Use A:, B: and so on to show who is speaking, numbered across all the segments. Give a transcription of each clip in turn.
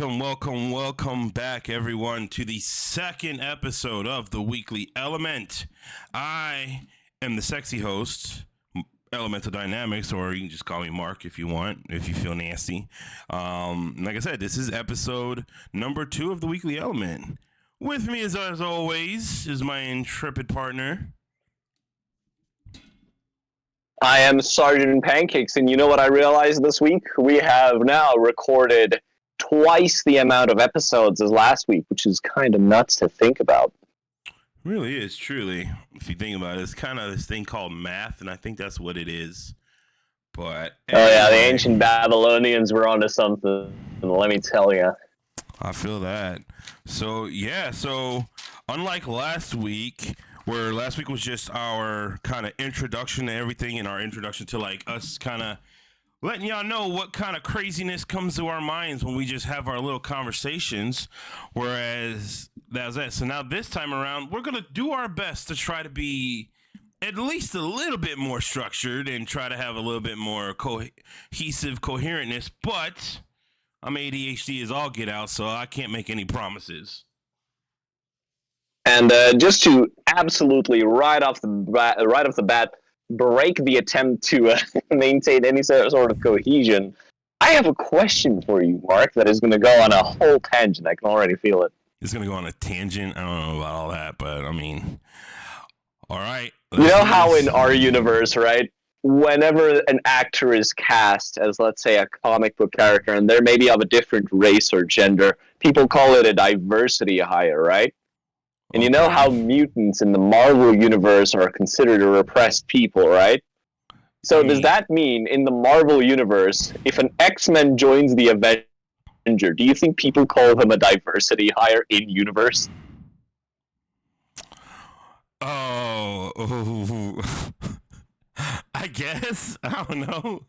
A: Welcome back, everyone, to the second episode of the Weekly Element. I am the sexy host, Elemental Dynamics, or you can just call me Mark if you want, if you feel nasty. Like I said, this is episode number 2 of the Weekly Element. With me, as always, is my intrepid partner.
B: I am Sergeant Pancakes, and you know what I realized this week? We have now recorded twice the amount of episodes as last week, which is kind of nuts to think about.
A: Really is, truly. If you think about it, it's kind of this thing called math, and I think that's what it is. But
B: anyway. Oh yeah, the ancient Babylonians were onto something, let me tell you.
A: I feel that. So unlike last week, where last week was just our kind of introduction to everything and our introduction to like us kind of letting y'all know what kind of craziness comes to our minds when we just have our little conversations, whereas that was it. So now this time around, we're going to do our best to try to be at least a little bit more structured and try to have a little bit more cohesive coherentness, but I'm ADHD as all get out, so I can't make any promises.
B: And just to absolutely right off the bat, break the attempt to maintain any sort of cohesion, I have a question for you, Mark, that is going to go on a whole tangent. I can already feel it.
A: It's going to go on a tangent? I don't know about all that, but I mean, all right.
B: You know how in our universe, right, whenever an actor is cast as, let's say, a comic book character, and they're maybe of a different race or gender, people call it a diversity hire, right? And you know how mutants in the Marvel universe are considered a repressed people, right? So does that mean in the Marvel universe, if an X-Men joins the Avenger, do you think people call them a diversity hire in universe?
A: Oh, I guess. I don't know.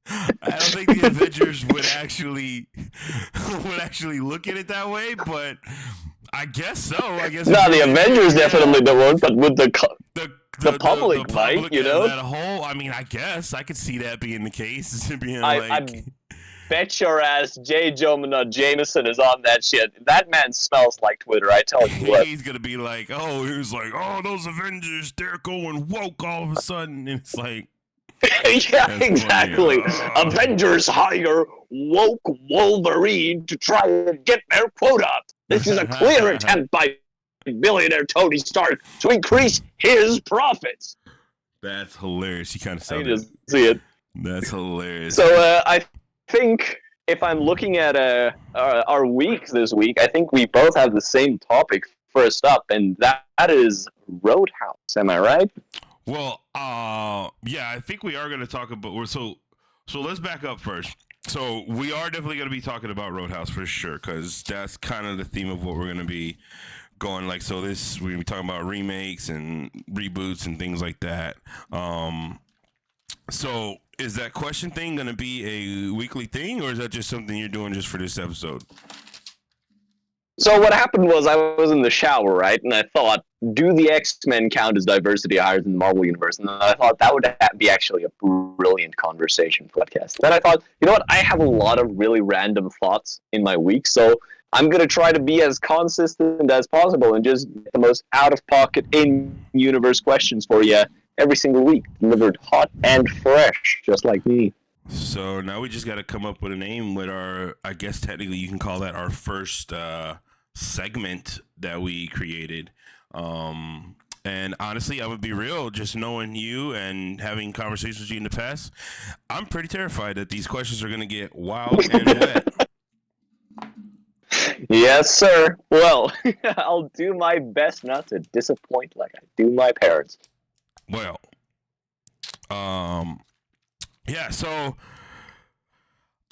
A: I don't think the Avengers would actually look at it that way, but I guess so.
B: The Avengers definitely don't, but with the public might, you know?
A: That whole, I mean, I guess I could see that being the case.
B: I bet your ass J. Jonah Jameson is on that shit. That man smells like Twitter, I tell you what.
A: He's gonna be like, those Avengers, they're going woke all of a sudden, and it's like,
B: yeah, exactly. Avengers hire woke Wolverine to try and get their quota. This is a clear attempt by billionaire Tony Stark to increase his profits.
A: That's hilarious. You kind of sounded.
B: I just see it.
A: That's hilarious.
B: So I think if I'm looking at our weeks this week, I think we both have the same topic first up, and that is Roadhouse. Am I right?
A: Well, yeah, I think we are going to talk about. So let's back up first. So we are definitely going to be talking about Roadhouse for sure, because that's kind of the theme of what we're going to be going like. So we're going to be talking about remakes and reboots and things like that. So is that question thing going to be a weekly thing, or is that just something you're doing just for this episode?
B: So what happened was I was in the shower, right? And I thought, do the X-Men count as diversity hires in the Marvel Universe? And I thought that would be actually a brilliant conversation podcast. Then I thought, you know what? I have a lot of really random thoughts in my week, so I'm going to try to be as consistent as possible and just get the most out-of-pocket, in-universe questions for you every single week, delivered hot and fresh, just like me.
A: So now we just got to come up with a name with our, I guess technically you can call that our first segment that we created. And honestly, I would be real, just knowing you and having conversations with you in the past, I'm pretty terrified that these questions are going to get wild and wet.
B: Yes, sir. Well, I'll do my best not to disappoint like I do my parents.
A: Well, yeah, so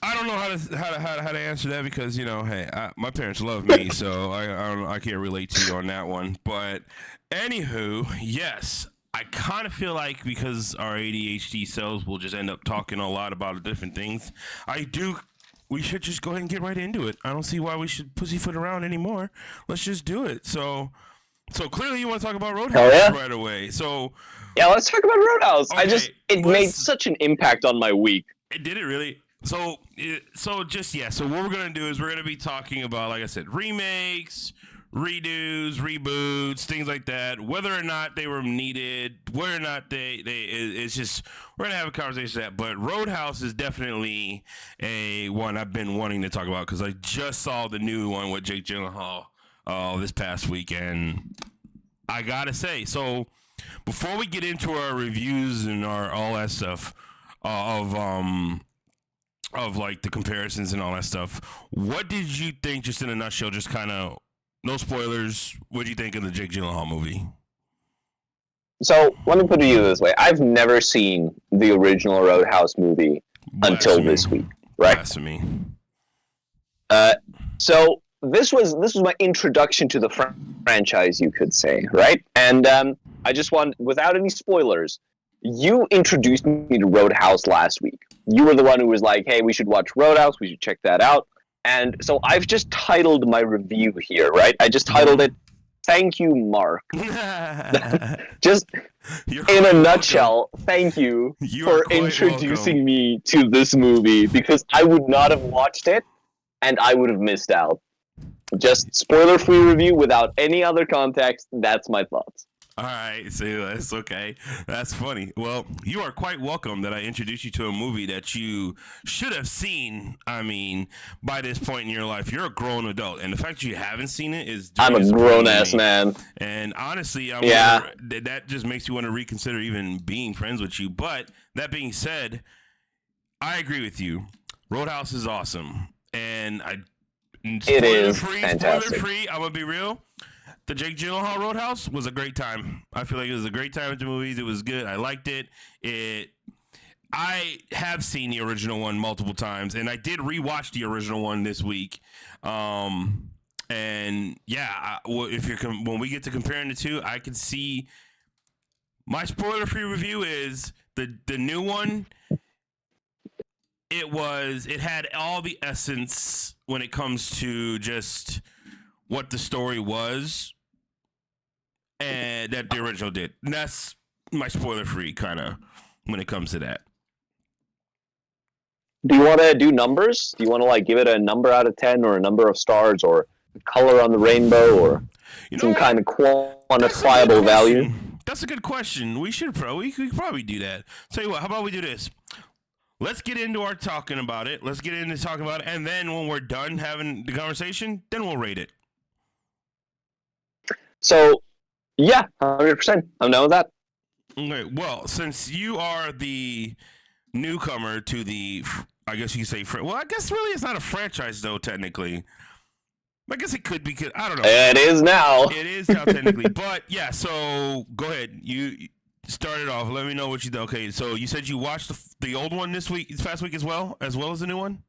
A: I don't know how to answer that because, you know, hey, my parents love me, so I can't relate to you on that one. But anywho, yes, I kind of feel like because our ADHD selves will just end up talking a lot about different things. We should just go ahead and get right into it. I don't see why we should pussyfoot around anymore. Let's just do it. So clearly you want to talk about Roadhouse right away. So
B: yeah, let's talk about Roadhouse. Okay, it made such an impact on my week.
A: Did it really? So what we're gonna do is we're gonna be talking about, like I said, remakes, redos, reboots, things like that. Whether or not they were needed, whether or not it's just we're gonna have a conversation that. But Roadhouse is definitely a one I've been wanting to talk about because I just saw the new one with Jake Gyllenhaal this past weekend. I gotta say, so before we get into our reviews and our all that stuff of like the comparisons and all that stuff, what did you think, just in a nutshell, just kind of no spoilers? What did you think of the Jake Gyllenhaal movie?
B: So let me put it to you this way: I've never seen the original Roadhouse movie until
A: Blasphemy.
B: this week, right?
A: Blasphemy.
B: So this was my introduction to the franchise, you could say, right? And I just want, without any spoilers, you introduced me to Roadhouse last week. You were the one who was like, "Hey, we should watch Roadhouse. We should check that out." And so I've just titled my review here, right? I just titled it, "Thank you, Mark." Just in a nutshell, thank you for introducing me to this movie, because I would not have watched it and I would have missed out. Just spoiler-free review without any other context. That's my thoughts.
A: All right, so that's okay. That's funny. Well, you are quite welcome that I introduced you to a movie that you should have seen. I mean, by this point in your life, you're a grown adult, and the fact that you haven't seen it is
B: I'm a grown-ass man.
A: And honestly, that just makes me want to reconsider even being friends with you. But that being said, I agree with you. Roadhouse is awesome, and
B: It is fantastic.
A: Spoiler-free, I'm gonna be real. The Jake Gyllenhaal Roadhouse was a great time. I feel like it was a great time at the movies. It was good. I liked it. I have seen the original one multiple times, and I did rewatch the original one this week. And yeah, when we get to comparing the two, I can see my spoiler-free review is the new one. It had all the essence when it comes to just what the story was, and that the original did. And that's my spoiler-free kind of when it comes to that.
B: Do you want to do numbers? Do you want to like give it a number out of 10, or a number of stars, or color on the rainbow, or some kind of quantifiable value?
A: That's a good question. We could probably do that. Tell you what, how about we do this? Let's get into our talking about it. And then when we're done having the conversation, then we'll rate it.
B: So, yeah, 100%. I'm down with that.
A: Okay, well, since you are the newcomer to the, I guess you could say, well, I guess really it's not a franchise, though, technically. I guess it could be, I don't know.
B: It is now.
A: It is now, technically. But, yeah, so go ahead. You start it off. Let me know what you do. Okay, so you said you watched the old one this past week as well as the new one?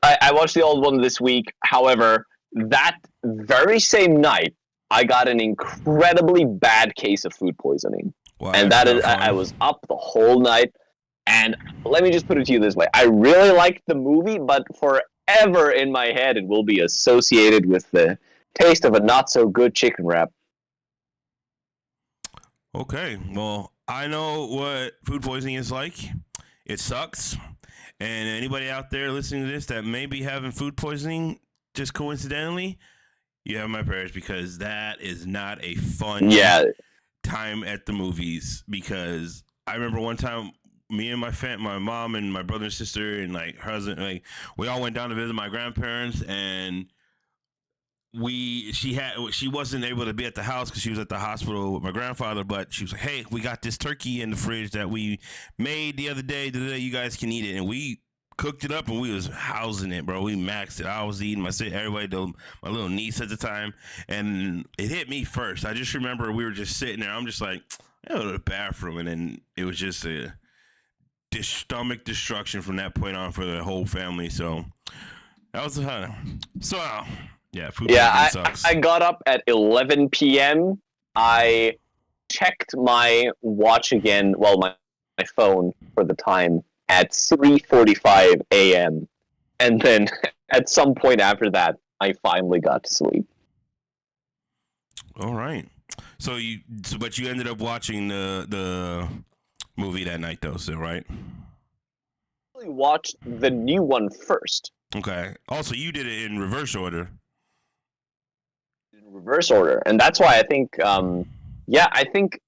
B: I watched the old one this week. However, that very same night, I got an incredibly bad case of food poisoning.
A: Wow,
B: and that is, I was up the whole night. And let me just put it to you this way. I really liked the movie, but forever in my head, it will be associated with the taste of a not-so-good chicken wrap.
A: Okay, well, I know what food poisoning is like. It sucks. And anybody out there listening to this that may be having food poisoning, just coincidentally, you have my prayers, because that is not a fun time at the movies. Because I remember one time, me and my mom and my brother and sister and like her husband, like we all went down to visit my grandparents, and she wasn't able to be at the house because she was at the hospital with my grandfather, but she was like, "Hey, we got this turkey in the fridge that we made the other day. Today you guys can eat it." And we cooked it up and we was housing it, bro. We maxed it. I was eating, everybody, my little niece at the time, and it hit me first. I just remember we were just sitting there. I'm just like, I go to the bathroom, and then it was just a stomach destruction from that point on for the whole family. So that was yeah, food sucks.
B: I got up at 11 p.m. I checked my watch again, my phone for the time, at 3:45 a.m. And then at some point after that, I finally got to sleep.
A: All right. But you ended up watching the movie that night, though, so right?
B: watched the new one first.
A: Okay. Also, you did it in reverse order.
B: In reverse order, and that's why I think, I think.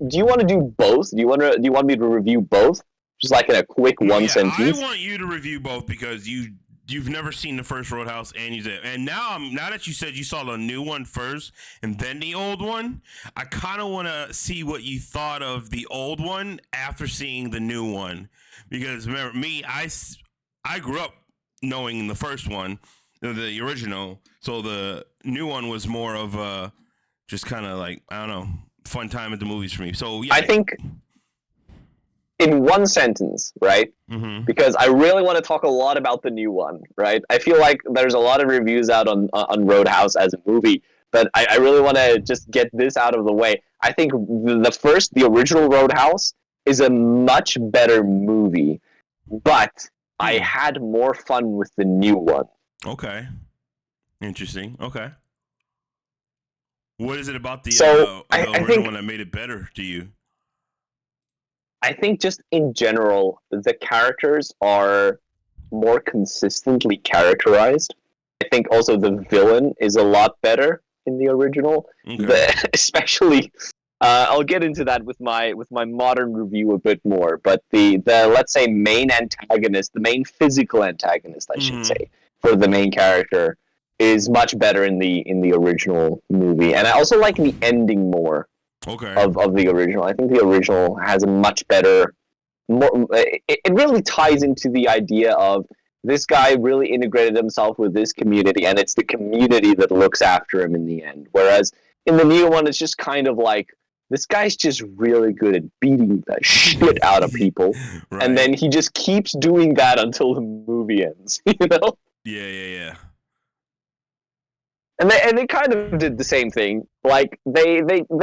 B: Do you want to do both? Do you want me to review both, just like in a quick one sentence?
A: I want you to review both because you've never seen the first Roadhouse, and now that you said you saw the new one first and then the old one, I kind of want to see what you thought of the old one after seeing the new one, because remember me, I grew up knowing the first one, the original, so the new one was more of a just kind of like, I don't know, fun time at the movies for me. So yeah,
B: I think in one sentence, right?
A: Mm-hmm.
B: Because I really want to talk a lot about the new one, right? I feel like there's a lot of reviews out on Roadhouse as a movie, but I really want to just get this out of the way. I think the original Roadhouse is a much better movie, but I had more fun with the new one.
A: Okay. Interesting. Okay. What is it about the original one that made it better to you?
B: I think just in general, the characters are more consistently characterized. I think also the villain is a lot better in the original.
A: Okay.
B: Especially, I'll get into that with my modern review a bit more. But the let's say main antagonist, the main physical antagonist, I should say, for the main character, is much better in the original movie, and I also like the ending more.
A: Okay.
B: Of the original. I think the original has a much better, more. It really ties into the idea of this guy really integrated himself with this community, and it's the community that looks after him in the end. Whereas in the new one, it's just kind of like, this guy's just really good at beating the shit out of people, right. And then he just keeps doing that until the movie ends. You know?
A: Yeah.
B: And they kind of did the same thing. Like they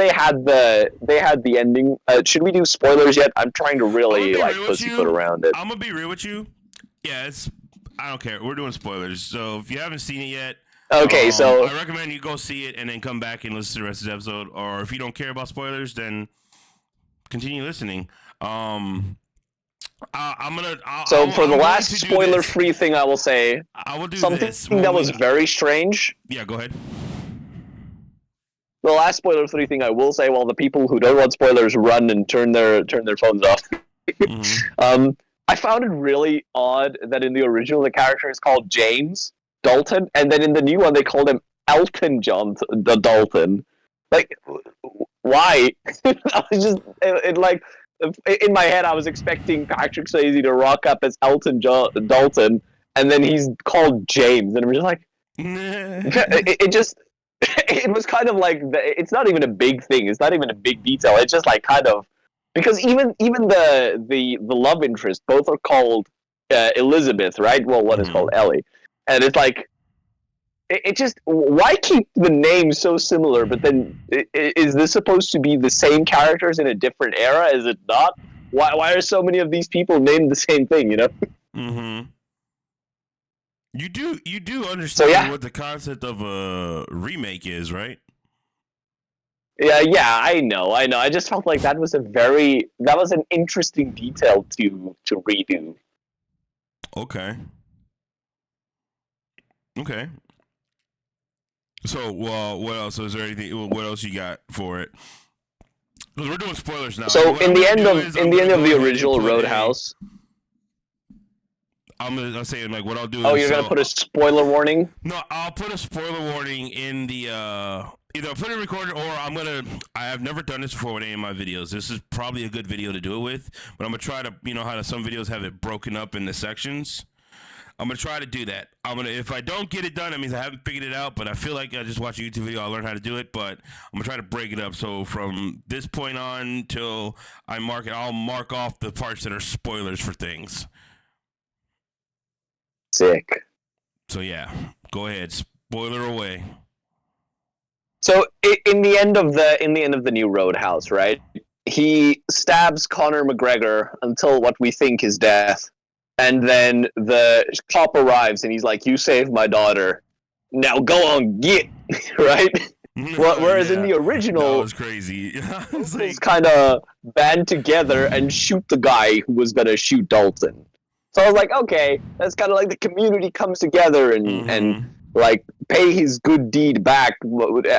B: had the ending. Should we do spoilers yet? I'm trying to really like pussyfoot around it.
A: I'm gonna be real with you. Yeah, I don't care. We're doing spoilers. So if you haven't seen it yet,
B: okay. So
A: I recommend you go see it and then come back and listen to the rest of the episode. Or if you don't care about spoilers, then continue listening.
B: For the last spoiler-free thing, I will say
A: I will do
B: something that was very strange.
A: Yeah, go ahead.
B: The last spoiler-free thing I will say, while the people who don't want spoilers run and turn their phones off, I found it really odd that in the original the character is called James Dalton, and then in the new one they called him Elton John Dalton. Like, why? I was just like. In my head, I was expecting Patrick Swayze to rock up as Elton Dalton, and then he's called James, and I'm just like, it was kind of like, it's not even a big thing. It's not even a big detail. It's just like kind of, because even the love interest, both are called Elizabeth, right? Well, one is called Ellie, and it's like, it just, why keep the name so similar? But then, is this supposed to be the same characters in a different era? Is it not? Why are so many of these people named the same thing? You know?
A: Mm-hmm. You do understand what the concept of a remake is, right?
B: Yeah, I know. I just felt like that was an interesting detail to redo.
A: Okay. So, what else? Is there anything? What else you got for it? We're doing spoilers now.
B: So, in the end of the original Roadhouse,
A: I'm saying like what I'll do.
B: Oh, you're gonna put a spoiler warning?
A: No, I'll put a spoiler warning in the either I'll put it recorded or I have never done this before with any of my videos. This is probably a good video to do it with, but I'm gonna try to how some videos have it broken up into sections. I'm going to try to do that. If I don't get it done, that means I haven't figured it out, but I feel like I just watch a YouTube video, I'll learn how to do it, but I'm going to try to break it up. So from this point on till I'll mark off the parts that are spoilers for things.
B: Sick.
A: So yeah, go ahead. Spoiler away.
B: So in the end of the new Roadhouse, right? He stabs Conor McGregor until what we think is death. And then the cop arrives and he's like, "You saved my daughter. Now go on, get," right? Whereas in the original,
A: that was crazy.
B: It's kind of band together and shoot the guy who was gonna shoot Dalton. So I was like, okay, that's kind of like the community comes together and like pay his good deed back,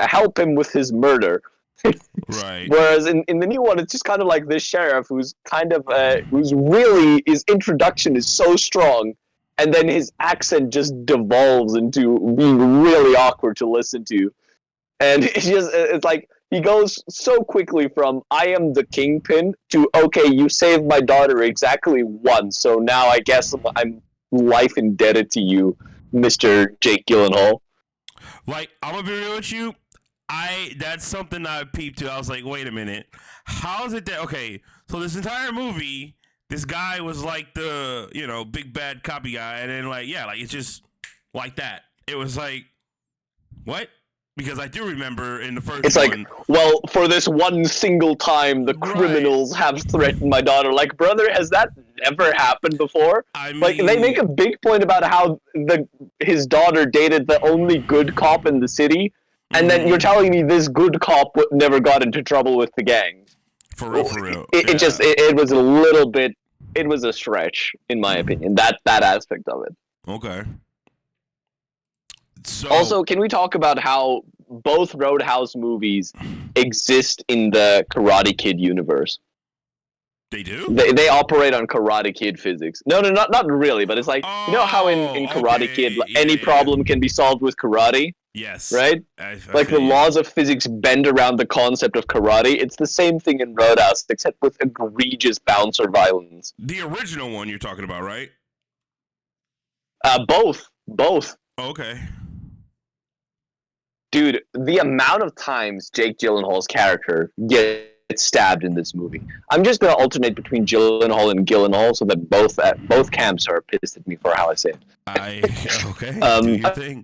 B: help him with his murder.
A: Right.
B: Whereas in the new one, it's just kind of like this sheriff who's kind of who's really, his introduction is so strong, and then his accent just devolves into being really awkward to listen to, and it's like he goes so quickly from "I am the kingpin" to "Okay, you saved my daughter exactly once, so now I guess I'm life indebted to you, Mr. Jake Gyllenhaal."
A: Like, I'm gonna be real with you. That's something I peeped to. I was like, wait a minute, how is it that okay? So this entire movie, this guy was like the big bad copy guy, and then like it's just like that. It was like what? Because I do remember in the first
B: It's
A: one,
B: like, well, for this one single time, the criminals have threatened my daughter. Like, brother, has that never happened before?
A: I mean,
B: Like, they make a big point about how his daughter dated the only good cop in the city, and then you're telling me this good cop never got into trouble with the gang.
A: For real.
B: It was a little bit, it was a stretch, in my opinion, that aspect of it.
A: Okay. So,
B: also, can we talk about how both Roadhouse movies exist in the Karate Kid universe?
A: They do?
B: They operate on Karate Kid physics. No, not really, but it's like, you know how in Karate Kid, any problem can be solved with karate?
A: Yes.
B: Right? Like the laws of physics bend around the concept of karate. It's the same thing in Roadhouse, except with egregious bouncer violence.
A: The original one you're talking about, right?
B: Both.
A: Okay.
B: Dude, the amount of times Jake Gyllenhaal's character gets stabbed in this movie. I'm just gonna alternate between Gyllenhaal and Gyllenhaal so that both camps are pissed at me for how I say it.
A: Okay. Do your thing.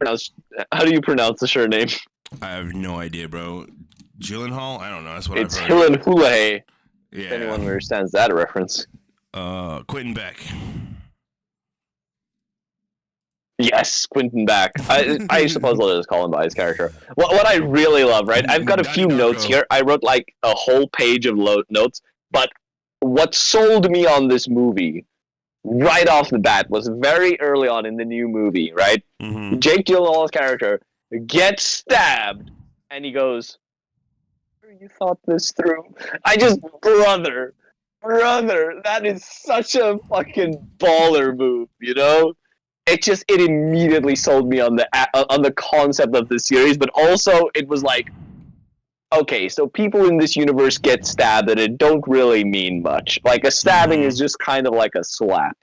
B: How do you pronounce the surname?
A: I have no idea, bro. Gyllenhaal? I don't know. That's what
B: It's
A: I've heard.
B: Hillen Hulahay.
A: Yeah.
B: If anyone understands that reference.
A: Quentin Beck.
B: Yes, Quentin Beck. I suppose I'll just call him by his character. What I really love, right? I've got a few notes here. I wrote like a whole page of notes, but what sold me on this movie right off the bat was very early on in the new movie, right?
A: Mm-hmm.
B: Jake Gyllenhaal's character gets stabbed, and he goes, "You thought this through?" brother, that is such a fucking baller move, you know? It immediately sold me on the concept of the series, but also it was like, okay, so people in this universe get stabbed and it don't really mean much. Like a stabbing is just kind of like a slap.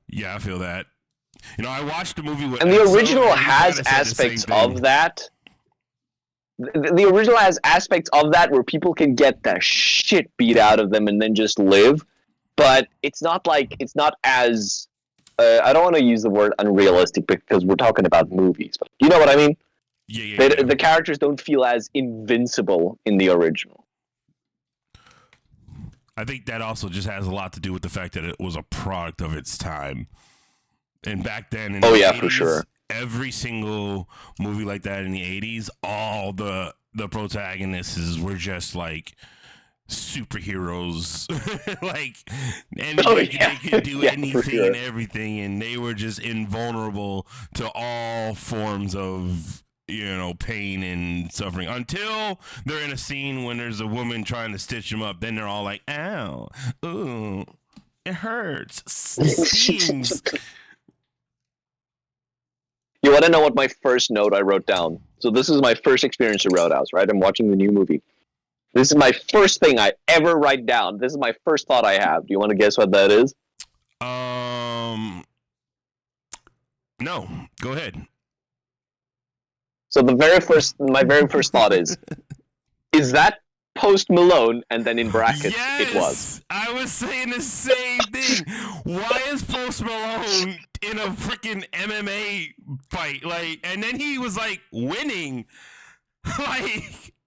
A: Yeah, I feel that. I watched the movie with
B: and the original has aspects of that. The original has aspects of that where people can get the shit beat out of them and then just live, but it's not as I don't want to use the word unrealistic because we're talking about movies, but you know what I mean?
A: Yeah.
B: The characters don't feel as invincible in the original.
A: I think that also just has a lot to do with the fact that it was a product of its time. And back then in the 80s,
B: for sure.
A: Every single movie like that in the 80s, all the protagonists were just like superheroes. They could do anything and everything, and they were just invulnerable to all forms of pain and suffering until they're in a scene when there's a woman trying to stitch them up. Then they're all like, ow, ooh, it hurts, stings.
B: You want to know what my first note I wrote down? So this is my first experience at Roadhouse, right? I'm watching the new movie. This is my first thing I ever write down. This is my first thought I have. Do you want to guess what that is?
A: No. Go ahead.
B: So my very first thought is that Post Malone? And then in brackets, it was.
A: I was saying the same thing. Why is Post Malone in a freaking MMA fight? And then he was winning.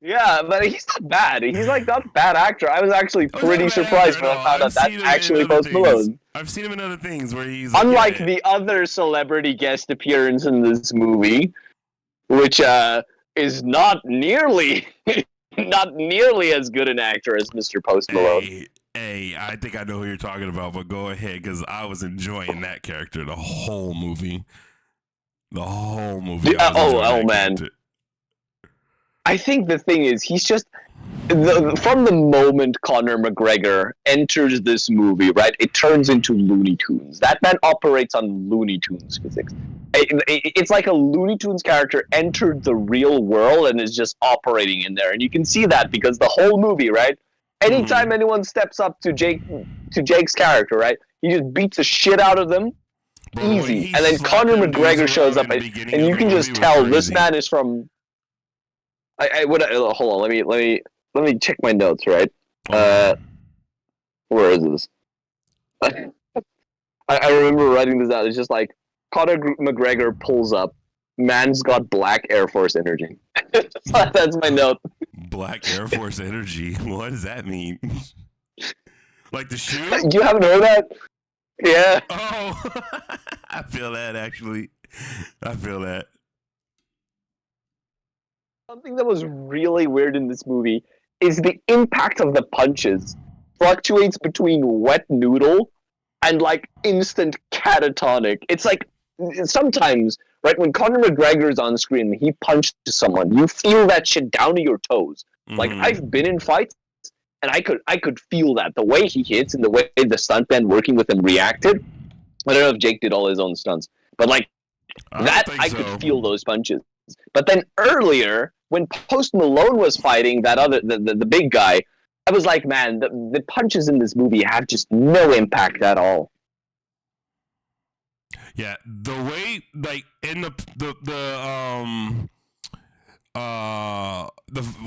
B: Yeah, but he's not bad. He's not a bad actor. I was actually pretty surprised when I found out that's actually Post Malone.
A: I've seen him in other things where he's
B: unlike the other celebrity guest appearance in this movie, which is not nearly as good an actor as Mr. Post Malone.
A: Hey, I think I know who you're talking about, but go ahead, because I was enjoying that character the whole movie. The whole movie, I was enjoying that
B: man.
A: character.
B: I think the thing is, he's just from the moment Conor McGregor enters this movie, right? It turns into Looney Tunes. That man operates on Looney Tunes physics. It's like a Looney Tunes character entered the real world and is just operating in there, and you can see that because the whole movie, right? Anytime anyone steps up to Jake's character, right, he just beats the shit out of them,
A: Bro,
B: easy. And then Conor McGregor shows up, and you can just tell this man is from. Hold on. Let me check my notes. Right. Where is this? I remember writing this out. It's just like Conor McGregor pulls up. Man's got black Air Force energy. That's my note.
A: Black Air Force energy. What does that mean? Like the shoe?
B: You haven't heard that? Yeah.
A: Oh, I feel that actually. I feel that.
B: Something that was really weird in this movie is the impact of the punches fluctuates between wet noodle and like instant catatonic. It's like sometimes, right, when Conor McGregor's on screen and he punches someone, you feel that shit down to your toes. Like I've been in fights and I could feel that. The way he hits and the way the stuntman working with him reacted. I don't know if Jake did all his own stunts, but like I could feel those punches. But then earlier, when Post Malone was fighting that other the big guy, I was like, man, the punches in this movie have just no impact at all.
A: Yeah, the way like in the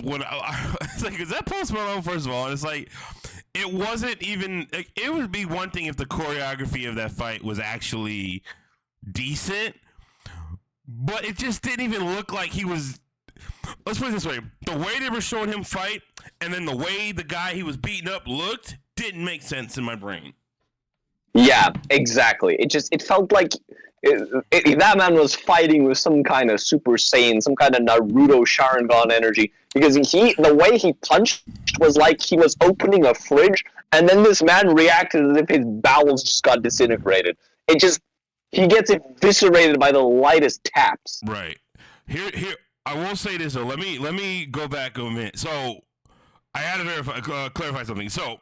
A: when it's like, is that Post Malone? First of all, and it's like it wasn't even. Like, it would be one thing if the choreography of that fight was actually decent, but it just didn't even look like he was. Let's put it this way: the way they were showing him fight, and then the way the guy he was beating up looked, didn't make sense in my brain.
B: Yeah, exactly. It felt like that man was fighting with some kind of Super Saiyan, some kind of Naruto Sharingan energy. Because the way he punched was like he was opening a fridge, and then this man reacted as if his bowels just got disintegrated. He gets eviscerated by the lightest taps.
A: Right. Here. I will say this though. Let me go back a minute. So I had to clarify something. So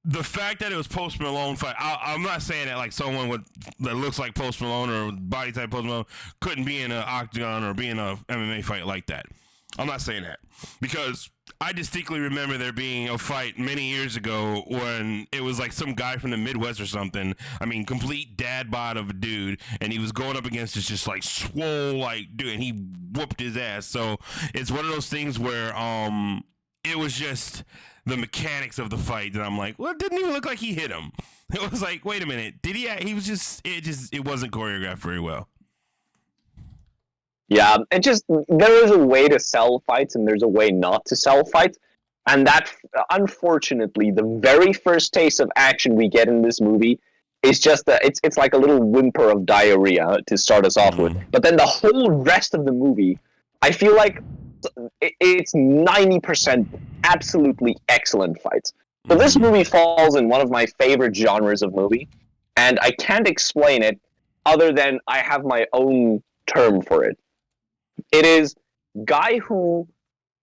A: the fact that it was Post Malone fight, I'm not saying that like someone that looks like Post Malone or body type Post Malone couldn't be in an octagon or be in a MMA fight like that. I'm not saying that because I distinctly remember there being a fight many years ago when it was like some guy from the Midwest or something. I mean, complete dad bod of a dude, and he was going up against this just like swole like dude, and he whooped his ass. So it's one of those things where it was just the mechanics of the fight that I'm like, well, it didn't even look like he hit him. It was like, wait a minute, did he? He was just it wasn't choreographed very well.
B: Yeah, there is a way to sell fights and there's a way not to sell fights. And that, unfortunately, the very first taste of action we get in this movie is just it's like a little whimper of diarrhea to start us off with. But then the whole rest of the movie, I feel like it's 90% absolutely excellent fights. So this movie falls in one of my favorite genres of movie, and I can't explain it other than I have my own term for it. It is guy who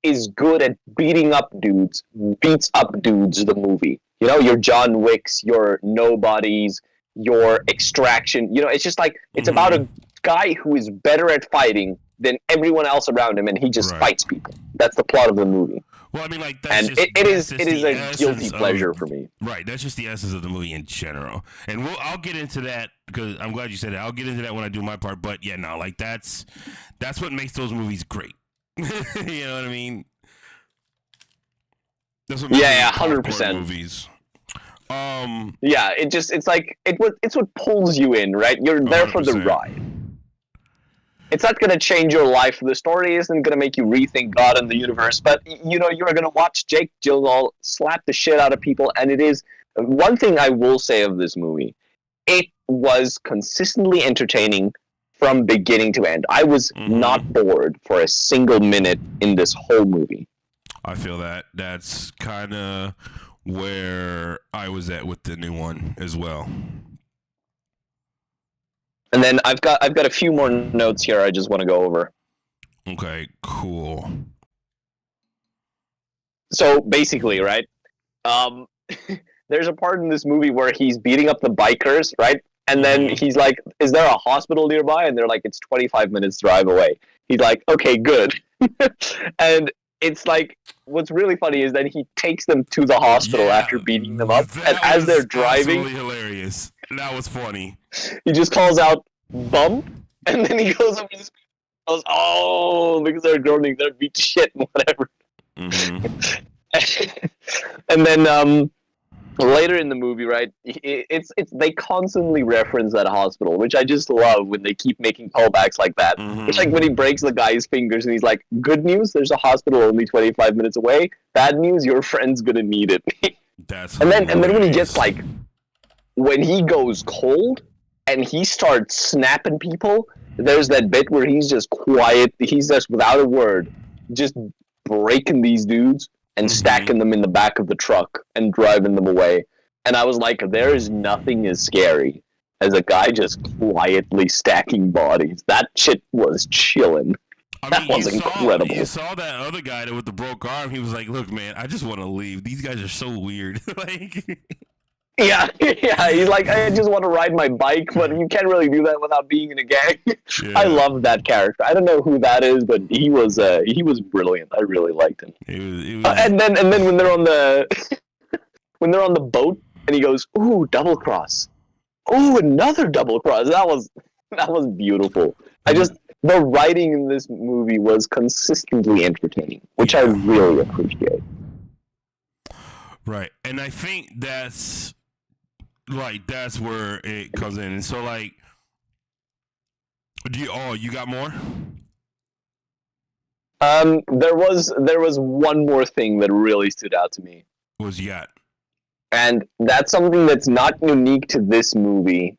B: is good at beating up dudes, beats up dudes, the movie. You know, your John Wicks, your Nobodies, your Extraction. You know, it's just like, it's about a guy who is better at fighting than everyone else around him, and he just fights people. That's the plot of the movie.
A: Well, I mean, like,
B: that's it is a guilty pleasure for me.
A: Right, that's just the essence of the movie in general, and I'll get into that because I'm glad you said it. I'll get into that when I do my part. But yeah, no, like that's what makes those movies great. You know what I mean? That's what
B: 100%
A: movies.
B: Yeah, it's what pulls you in, right? You're there 100%. For the ride. It's not going to change your life. The story isn't going to make you rethink God and the universe, but you know, you're going to watch Jake Gyllenhaal slap the shit out of people, and it is one thing I will say of this movie. It was consistently entertaining from beginning to end. I was not bored for a single minute in this whole movie.
A: I feel that that's kind of where I was at with the new one as well.
B: And then I've got a few more notes here I just want to go over.
A: Okay, cool.
B: So basically, right? There's a part in this movie where he's beating up the bikers, right? And then he's like, "Is there a hospital nearby?" And they're like, "It's 25 minutes drive away." He's like, "Okay, good." And it's like, what's really funny is that he takes them to the hospital after beating them up, and as they're driving,
A: absolutely hilarious. That was funny.
B: he just calls out "bump," and then he goes over this. Goes, "Oh, because they're groaning, they're beat to shit and whatever."
A: Mm-hmm.
B: And then later in the movie, right? It's they constantly reference that hospital, which I just love when they keep making callbacks like that.
A: Mm-hmm.
B: It's like when he breaks the guy's fingers and he's like, "Good news, there's a hospital only 25 minutes away. Bad news, your friend's gonna need it."
A: That's
B: and then when he gets like, when he goes cold and he starts snapping people, there's that bit where he's just quiet. He's just without a word, just breaking these dudes and stacking them in the back of the truck and driving them away. And I was like, there is nothing as scary as a guy just quietly stacking bodies. That shit was chilling. That was incredible.
A: You saw that other guy with the broke arm. He was like, "Look, man, I just want to leave. These guys are so weird." Like,
B: yeah. He's like, "I just want to ride my bike," but you can't really do that without being in a gang. Yeah. I love that character. I don't know who that is, but he was brilliant. I really liked him. It was... and then when they're on the when they're on the boat and he goes, "Ooh, double cross. Ooh, another double cross." That was beautiful. The writing in this movie was consistently entertaining, which I really appreciate.
A: Right, and I think that's where it comes in. And so, like, you got more?
B: There was one more thing that really stood out to me.
A: What was you got?
B: And that's something that's not unique to this movie,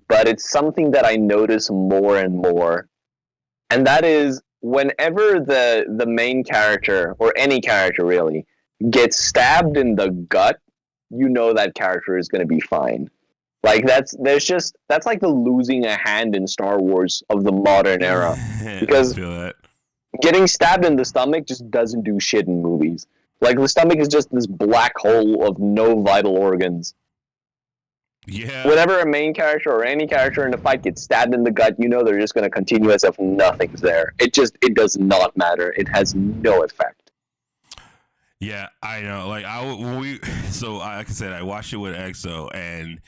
B: but it's something that I notice more and more. And that is whenever the main character, or any character really, gets stabbed in the gut, you know that character is going to be fine. Like that's like the losing a hand in Star Wars of the modern era. Because getting stabbed in the stomach just doesn't do shit in movies. Like the stomach is just this black hole of no vital organs.
A: Yeah.
B: Whenever a main character or any character in the fight gets stabbed in the gut, you know they're just going to continue as if nothing's there. It does not matter. It has no effect.
A: Yeah, I know. Like like I said, I watched it with EXO, and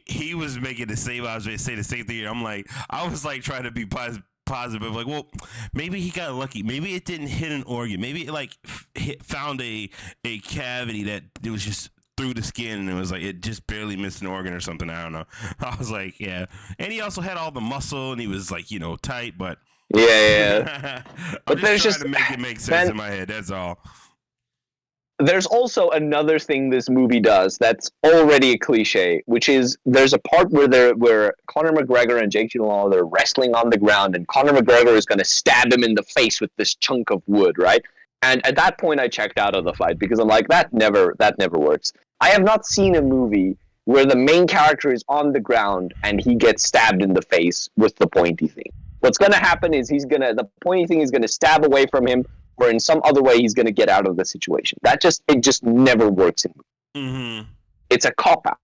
A: he was making the same. I was going to say the same thing. I was trying to be positive. Like, well, maybe he got lucky. Maybe it didn't hit an organ. Maybe it found a cavity that it was just through the skin, and it was like it just barely missed an organ or something. I don't know. I was like, yeah. And he also had all the muscle, and he was tight, but
B: yeah.
A: But there's just trying to make it make sense in my head. That's all.
B: There's also another thing this movie does that's already a cliche, which is there's a part where Conor McGregor and Jake Gyllenhaal, they're wrestling on the ground, and Conor McGregor is going to stab him in the face with this chunk of wood, right? And at that point, I checked out of the fight because I'm like, that never works. I have not seen a movie where the main character is on the ground and he gets stabbed in the face with the pointy thing. What's going to happen is the pointy thing is going to stab away from him, or in some other way he's going to get out of the situation. It just never works in movies.
A: Mm-hmm.
B: It's a cop-out.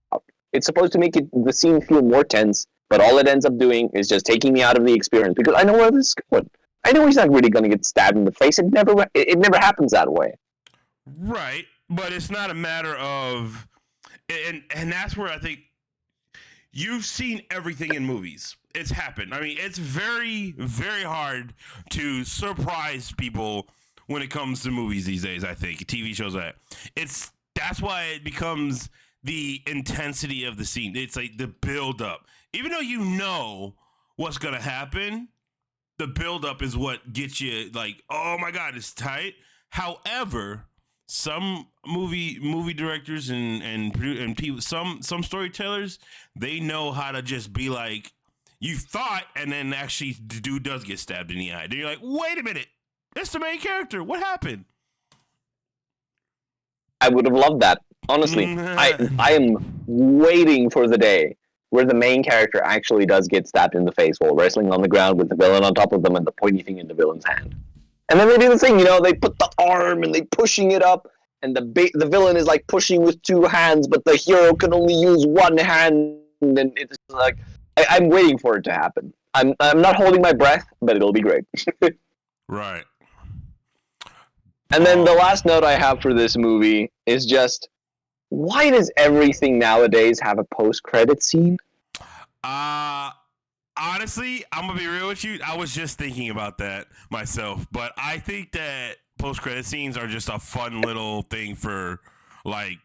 B: It's supposed to make the scene feel more tense, but all it ends up doing is just taking me out of the experience because I know where this is going. I know he's not really going to get stabbed in the face. It never happens that way.
A: Right, but it's not a matter of... And that's where I think you've seen everything in movies. It's happened. I mean, it's very, very hard to surprise people when it comes to movies these days, I think. TV shows that's why it becomes the intensity of the scene. It's like the build up. Even though you know what's going to happen, the build up is what gets you like, oh my God, it's tight. However, some movie directors and people, some storytellers, they know how to just be like, you thought, and then actually the dude does get stabbed in the eye. Then you're like, wait a minute. That's the main character. What happened?
B: I would have loved that. Honestly, I am waiting for the day where the main character actually does get stabbed in the face while wrestling on the ground with the villain on top of them and the pointy thing in the villain's hand. And then they do the thing, they put the arm and they pushing it up, and the villain is like pushing with two hands, but the hero can only use one hand, and it's like I'm waiting for it to happen. I'm not holding my breath, but it'll be great.
A: Right.
B: And then the last note I have for this movie is just, why does everything nowadays have a post-credit scene?
A: Honestly, I'm gonna be real with you. I was just thinking about that myself, but I think that post-credit scenes are just a fun little thing for like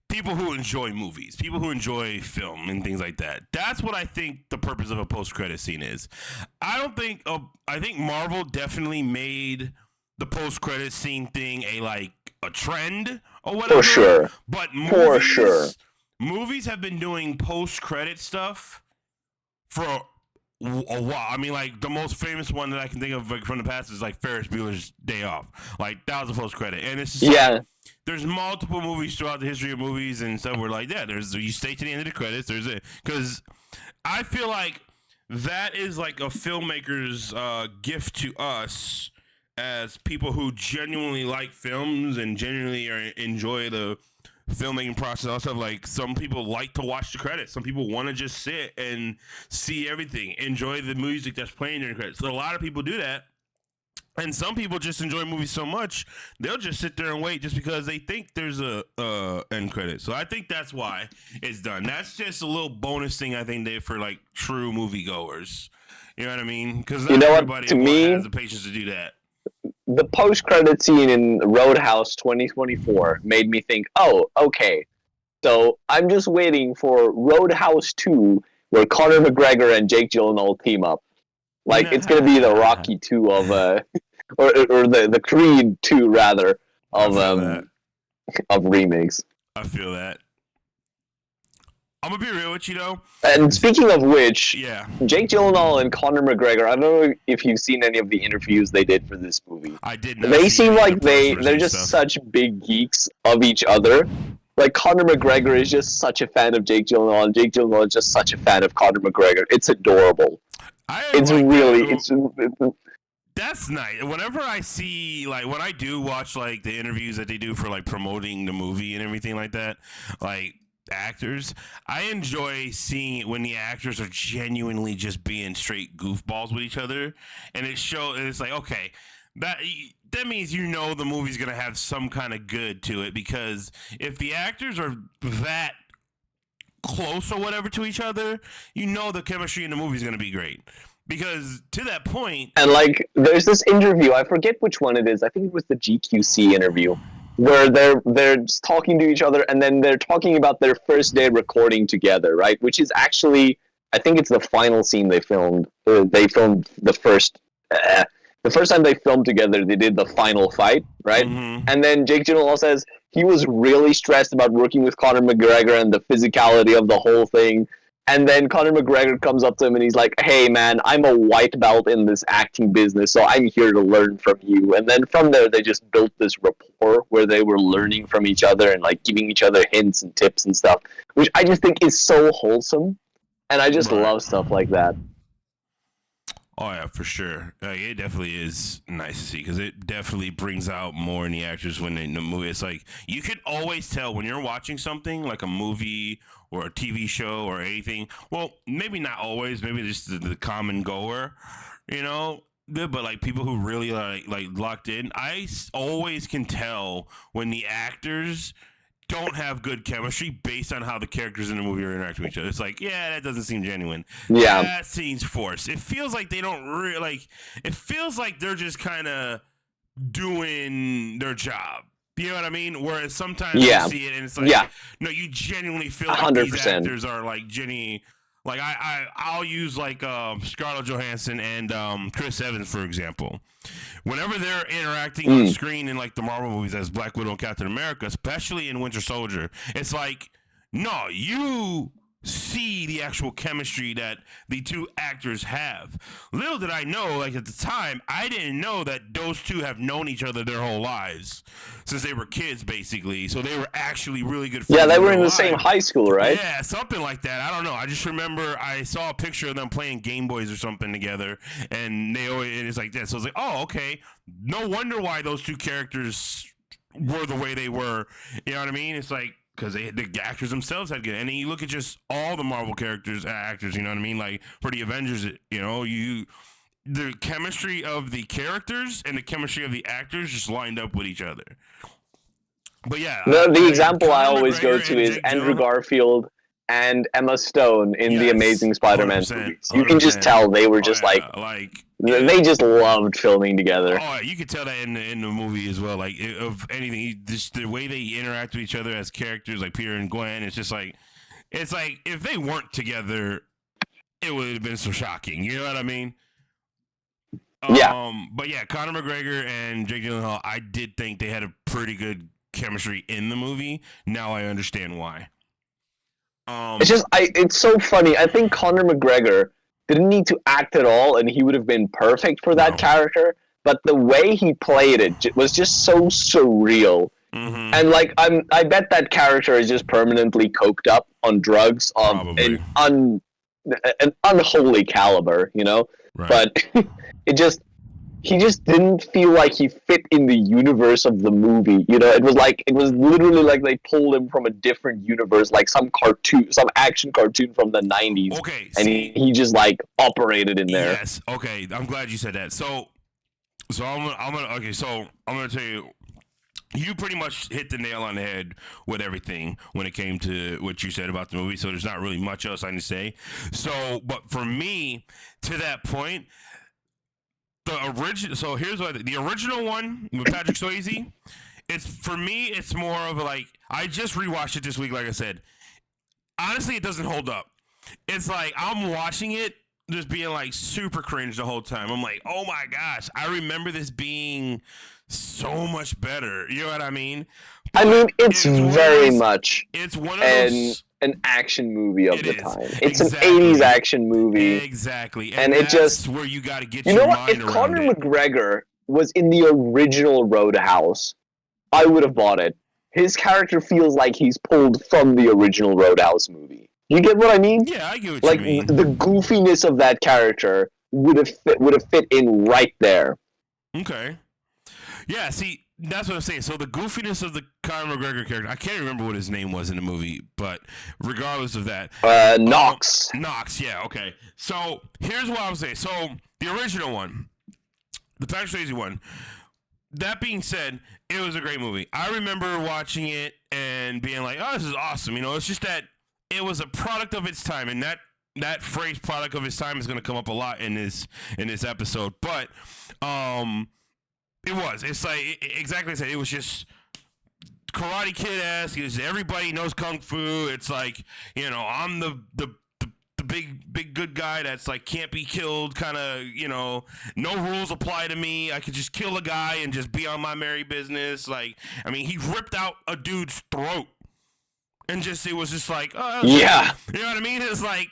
A: people who enjoy movies, people who enjoy film and things like that. That's what I think the purpose of a post-credit scene is. I think Marvel definitely made the post-credit scene thing a trend or whatever.
B: For sure.
A: But movies have been doing post-credit stuff for a while. I mean, like, the most famous one that I can think of from the past is like Ferris Bueller's Day Off. Like, that was a post-credit, and it's just there's multiple movies throughout the history of movies and stuff where like, you stay to the end of the credits. There's it, because I feel like that is like a filmmaker's gift to us as people who genuinely like films and genuinely enjoy the filmmaking process. Also, like, some people like to watch the credits. Some people want to just sit and see everything, enjoy the music that's playing during the credits. So a lot of people do that. And some people just enjoy movies so much they'll just sit there and wait just because they think there's a end credit. So I think that's why it's done. That's just a little bonus thing I think they for like true moviegoers. You know what I mean? Because not everybody has the patience to do that.
B: The post-credit scene in Roadhouse 2024 made me think, oh, okay, so I'm just waiting for Roadhouse 2, where Conor McGregor and Jake Gyllenhaal team up. Like, it's going to be the Rocky 2 of, or the Creed 2, rather, of remakes.
A: I feel that. I'm gonna be real with you though.
B: And speaking of which,
A: yeah,
B: Jake Gyllenhaal and Conor McGregor, I don't know if you've seen any of the interviews they did for this movie.
A: I did not.
B: They seem like they're just such big geeks of each other. Like, Conor McGregor is just such a fan of Jake Gyllenhaal, and Jake Gyllenhaal is just such a fan of Conor McGregor. It's adorable.
A: That's nice. Whenever I see, like, when I do watch like the interviews that they do for like promoting the movie and everything like that, like actors, I enjoy seeing it when the actors are genuinely just being straight goofballs with each other, and it's like, okay, that means the movie's gonna have some kind of good to it, because if the actors are that close or whatever to each other, the chemistry in the movie is gonna be great. Because to that point,
B: and like, there's this interview, I forget which one it is, I think it was the GQC interview, where they're just talking to each other, and then they're talking about their first day recording together, right? Which is actually, I think it's the final scene they filmed. They filmed the first time they filmed together, they did the final fight, right?
A: Mm-hmm.
B: And then Jake Gyllenhaal says he was really stressed about working with Conor McGregor and the physicality of the whole thing. And then Conor McGregor comes up to him and he's like, hey, man, I'm a white belt in this acting business, so I'm here to learn from you. And then from there, they just built this rapport where they were learning from each other and like giving each other hints and tips and stuff, which I just think is so wholesome. And I just love stuff like that.
A: Oh, yeah, for sure. It definitely is nice to see, because it definitely brings out more in the actors when they're in the movie. It's like, you can always tell when you're watching something like a movie or a TV show or anything. Well, maybe not always. Maybe just the common goer, but like people who really like locked in. I always can tell when the actors don't have good chemistry based on how the characters in the movie are interacting with each other. It's like, yeah, that doesn't seem genuine.
B: Yeah,
A: that seems forced. It feels like they don't really it feels like they're just kind of doing their job. You know what I mean? Whereas sometimes you see it and it's like, no, you genuinely feel like 100%. These actors are like genuinely. Like I'll use like Scarlett Johansson and Chris Evans, for example. Whenever they're interacting on screen in like the Marvel movies as Black Widow and Captain America, especially in Winter Soldier, it's like, no, you see the actual chemistry that the two actors have. Little did I know, like at the time, I didn't know that those two have known each other their whole lives since they were kids, basically. So they were actually really good friends.
B: Yeah, they were in
A: real
B: the same
A: life.
B: high school, right?
A: Yeah, something like that. I don't know. I just remember I saw a picture of them playing Game Boys or something together, and it's like that. So I was like, oh, okay. No wonder why those two characters were the way they were. You know what I mean? It's like, because the actors themselves had good. And then you look at just all the Marvel actors, you know what I mean? Like for the Avengers, the chemistry of the characters and the chemistry of the actors just lined up with each other. But yeah,
B: The example I
A: Conor
B: always go
A: McGregor
B: to
A: and
B: is
A: Jake
B: Andrew
A: Gyllenhaal.
B: Garfield and Emma Stone in the
A: Yes,
B: Amazing Spider-Man
A: 100%,
B: movies. You can just
A: 100%.
B: tell they were just they just loved filming together.
A: Oh, you could tell that in the movie as well. Like of anything, just the way they interact with each other as characters, like Peter and Gwen. It's like if they weren't together, it would have been so shocking. You know what I mean?
B: Yeah.
A: But yeah, Conor McGregor and Jake Gyllenhaal, I did think they had a pretty good chemistry in the movie. Now I understand why.
B: It's so funny. I think Conor McGregor didn't need to act at all, and he would have been perfect for that character. But the way he played it was just so surreal.
A: Mm-hmm.
B: And like I bet that character is just permanently coked up on drugs of an unholy caliber, you know.
A: Right.
B: But he just didn't feel like he fit in the universe of the movie. You know, it was literally like they pulled him from a different universe, like some action cartoon from the 90s.
A: Okay,
B: and he just like operated in there.
A: Yes. Okay, I'm glad you said that. So I'm gonna tell you. You pretty much hit the nail on the head with everything when it came to what you said about the movie. So there's not really much else I can say. So, but for me, to that point, the original. So here's what the original one with Patrick Swayze. It's more of a like. I just rewatched it this week. Like I said, honestly, it doesn't hold up. It's like I'm watching it, just being like super cringe the whole time. I'm like, oh my gosh, I remember this being so much better. You know what I mean?
B: But I mean, it's very much
A: it's one of those
B: an action movie of the time. It's
A: exactly.
B: an 80s action movie.
A: Exactly.
B: And it just
A: where you got to get
B: you
A: your
B: know what?
A: mind
B: If
A: around
B: Conor
A: it.
B: McGregor was in the original Roadhouse, I would have bought it. His character feels like he's pulled from the original Roadhouse movie. You get what I mean?
A: Yeah, I get what you mean.
B: Like the goofiness of that character would have fit in right there.
A: Okay. Yeah, see, that's what I'm saying. So the goofiness of the Conor McGregor character, I can't remember what his name was in the movie, but regardless of that.
B: Knox.
A: Knox, yeah, okay. So here's what I was saying. So the original one, the Patrick Swayze one, that being said, it was a great movie. I remember watching it and being like, oh, this is awesome. You know, it's just that it was a product of its time, and that phrase "product of its time" is going to come up a lot in this episode. But it was. It's like exactly as I said. It was just Karate Kid-esque. Everybody knows kung fu. It's like, you know, I'm the big good guy that's like can't be killed, kind of, you know, no rules apply to me. I could just kill a guy and just be on my merry business. Like, I mean, he ripped out a dude's throat. And it was just like, oh,
B: yeah.
A: You know what I mean? It's like,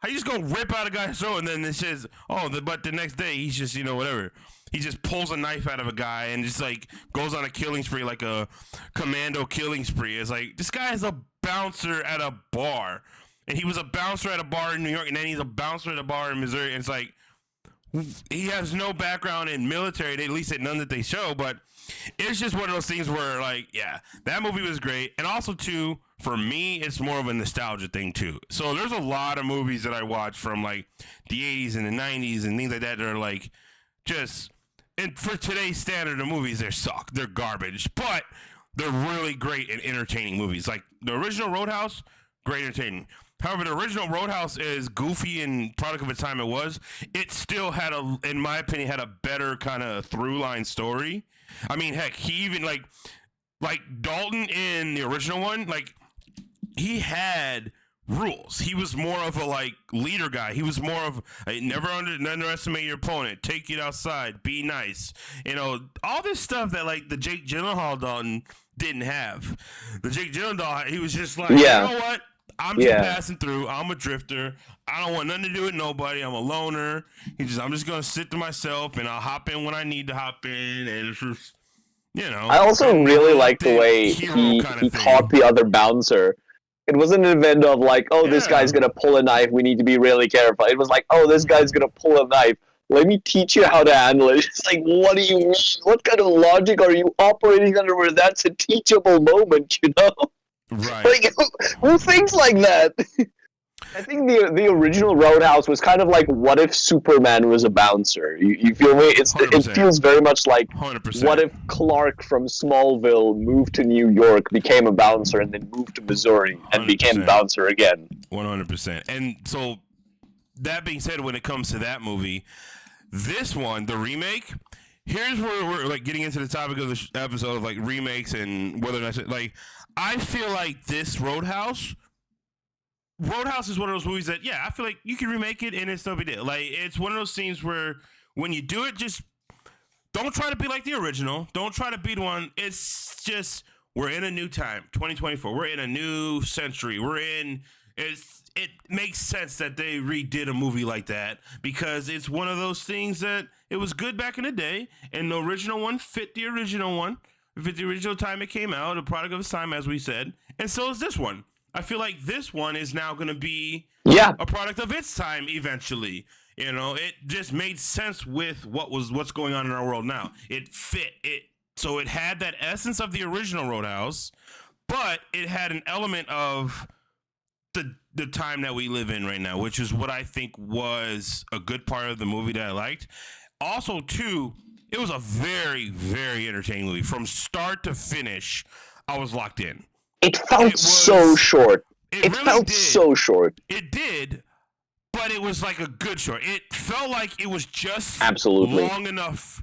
A: how you just gonna rip out a guy's throat and then it says, but the next day he's just, you know, whatever. He just pulls a knife out of a guy and just like goes on a killing spree, like a commando killing spree. It's like, this guy is a bouncer at a bar. And he was a bouncer at a bar in New York, and then he's a bouncer at a bar in Missouri. And it's like, he has no background in military, at least none that they show, but it's just one of those things where, like, yeah, that movie was great. And also, too, for me, it's more of a nostalgia thing, too. So there's a lot of movies that I watch from, like, the 80s and the 90s and things like that are, like, just, and for today's standard of movies, they suck. They're garbage. But they're really great and entertaining movies. Like, the original Roadhouse, great entertaining. However, the original Roadhouse, as goofy and product of its time it still had in my opinion, had a better kind of through line story. I mean, heck, he even like Dalton in the original one, like he had rules. He was more of a like leader guy. He was more of never underestimate your opponent. Take it outside. Be nice. You know, all this stuff that like the Jake Gyllenhaal Dalton didn't have. The Jake Gyllenhaal, he was just like,
B: yeah.
A: You know what? I'm just
B: Yeah.
A: passing through. I'm a drifter. I don't want nothing to do with nobody. I'm a loner. I'm just gonna sit to myself, and I'll hop in when I need to hop in, and it's just,
B: I also
A: and
B: really like the
A: reluctant
B: way
A: hero kind
B: he
A: of
B: taught
A: thing.
B: the other bouncer. It wasn't an event of like, oh, this
A: Yeah,
B: guy's gonna pull a knife. We need to be really careful. It was like, oh, this guy's gonna pull a knife. Let me teach you how to handle it. It's like, what do you mean? What kind of logic are you operating under where that's a teachable moment, you know?
A: right.
B: Like, who thinks like that? I think the original Roadhouse was kind of like, what if Superman was a bouncer? You feel me? It
A: 100%.
B: feels very much like, what
A: 100%.
B: if Clark from Smallville moved to New York, became a bouncer, and then moved to Missouri and became a
A: 100%.
B: bouncer again?
A: 100%. And so that being said, when it comes to that movie, this one, the remake, here's where we're like getting into the topic of the episode of like remakes and whether or not like I feel like this Roadhouse is one of those movies that, yeah, I feel like you can remake it and it's no big deal. Like, it's one of those scenes where when you do it, just don't try to be like the original. Don't try to be the one. It's just, we're in a new time, 2024. We're in a new century. It makes sense that they redid a movie like that because it's one of those things that it was good back in the day, and the original one fit the original one, fit the original time it came out, a product of its time, as we said, and so is this one. I feel like this one is now going to be
B: Yeah,
A: a product of its time eventually. It just made sense with what's going on in our world now. It fit it, so it had that essence of the original Roadhouse, but it had an element of the time that we live in right now, which is what I think was a good part of the movie that I liked. Also, too, it was a very, very entertaining movie. From start to finish, I was locked in.
B: it felt
A: It
B: so
A: was.
B: short.
A: It
B: It
A: really
B: felt
A: did.
B: so short.
A: It did, but it was like a good short. It felt like it was just
B: Absolutely.
A: long enough.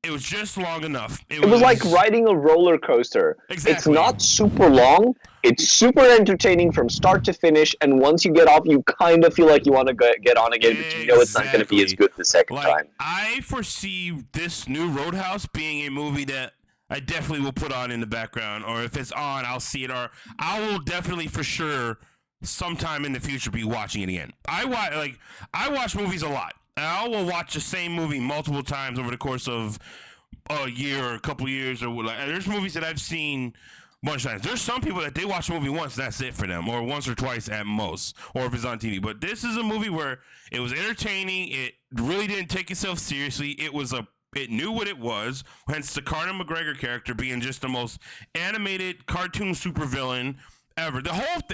A: It was just long enough.
B: It was like riding a roller coaster. It's
A: Exactly.
B: not super long. It's super entertaining from start to finish, and once you get off, you kind of feel like you want to get on again, but you know it's not going to be as
A: Exactly.
B: good the second
A: Like,
B: time.
A: I foresee this new Roadhouse being a movie that I definitely will put on in the background, or if it's on, I'll see it, or I will definitely for sure sometime in the future be watching it again. I watch movies a lot. I will watch the same movie multiple times over the course of a year or a couple years or like. There's movies that I've seen a bunch of times. There's some people that they watch a movie once, that's it for them, or once or twice at most, or if it's on TV. But this is a movie where it was entertaining. It really didn't take itself seriously. It knew what it was, hence the Conor McGregor character being just the most animated cartoon supervillain ever.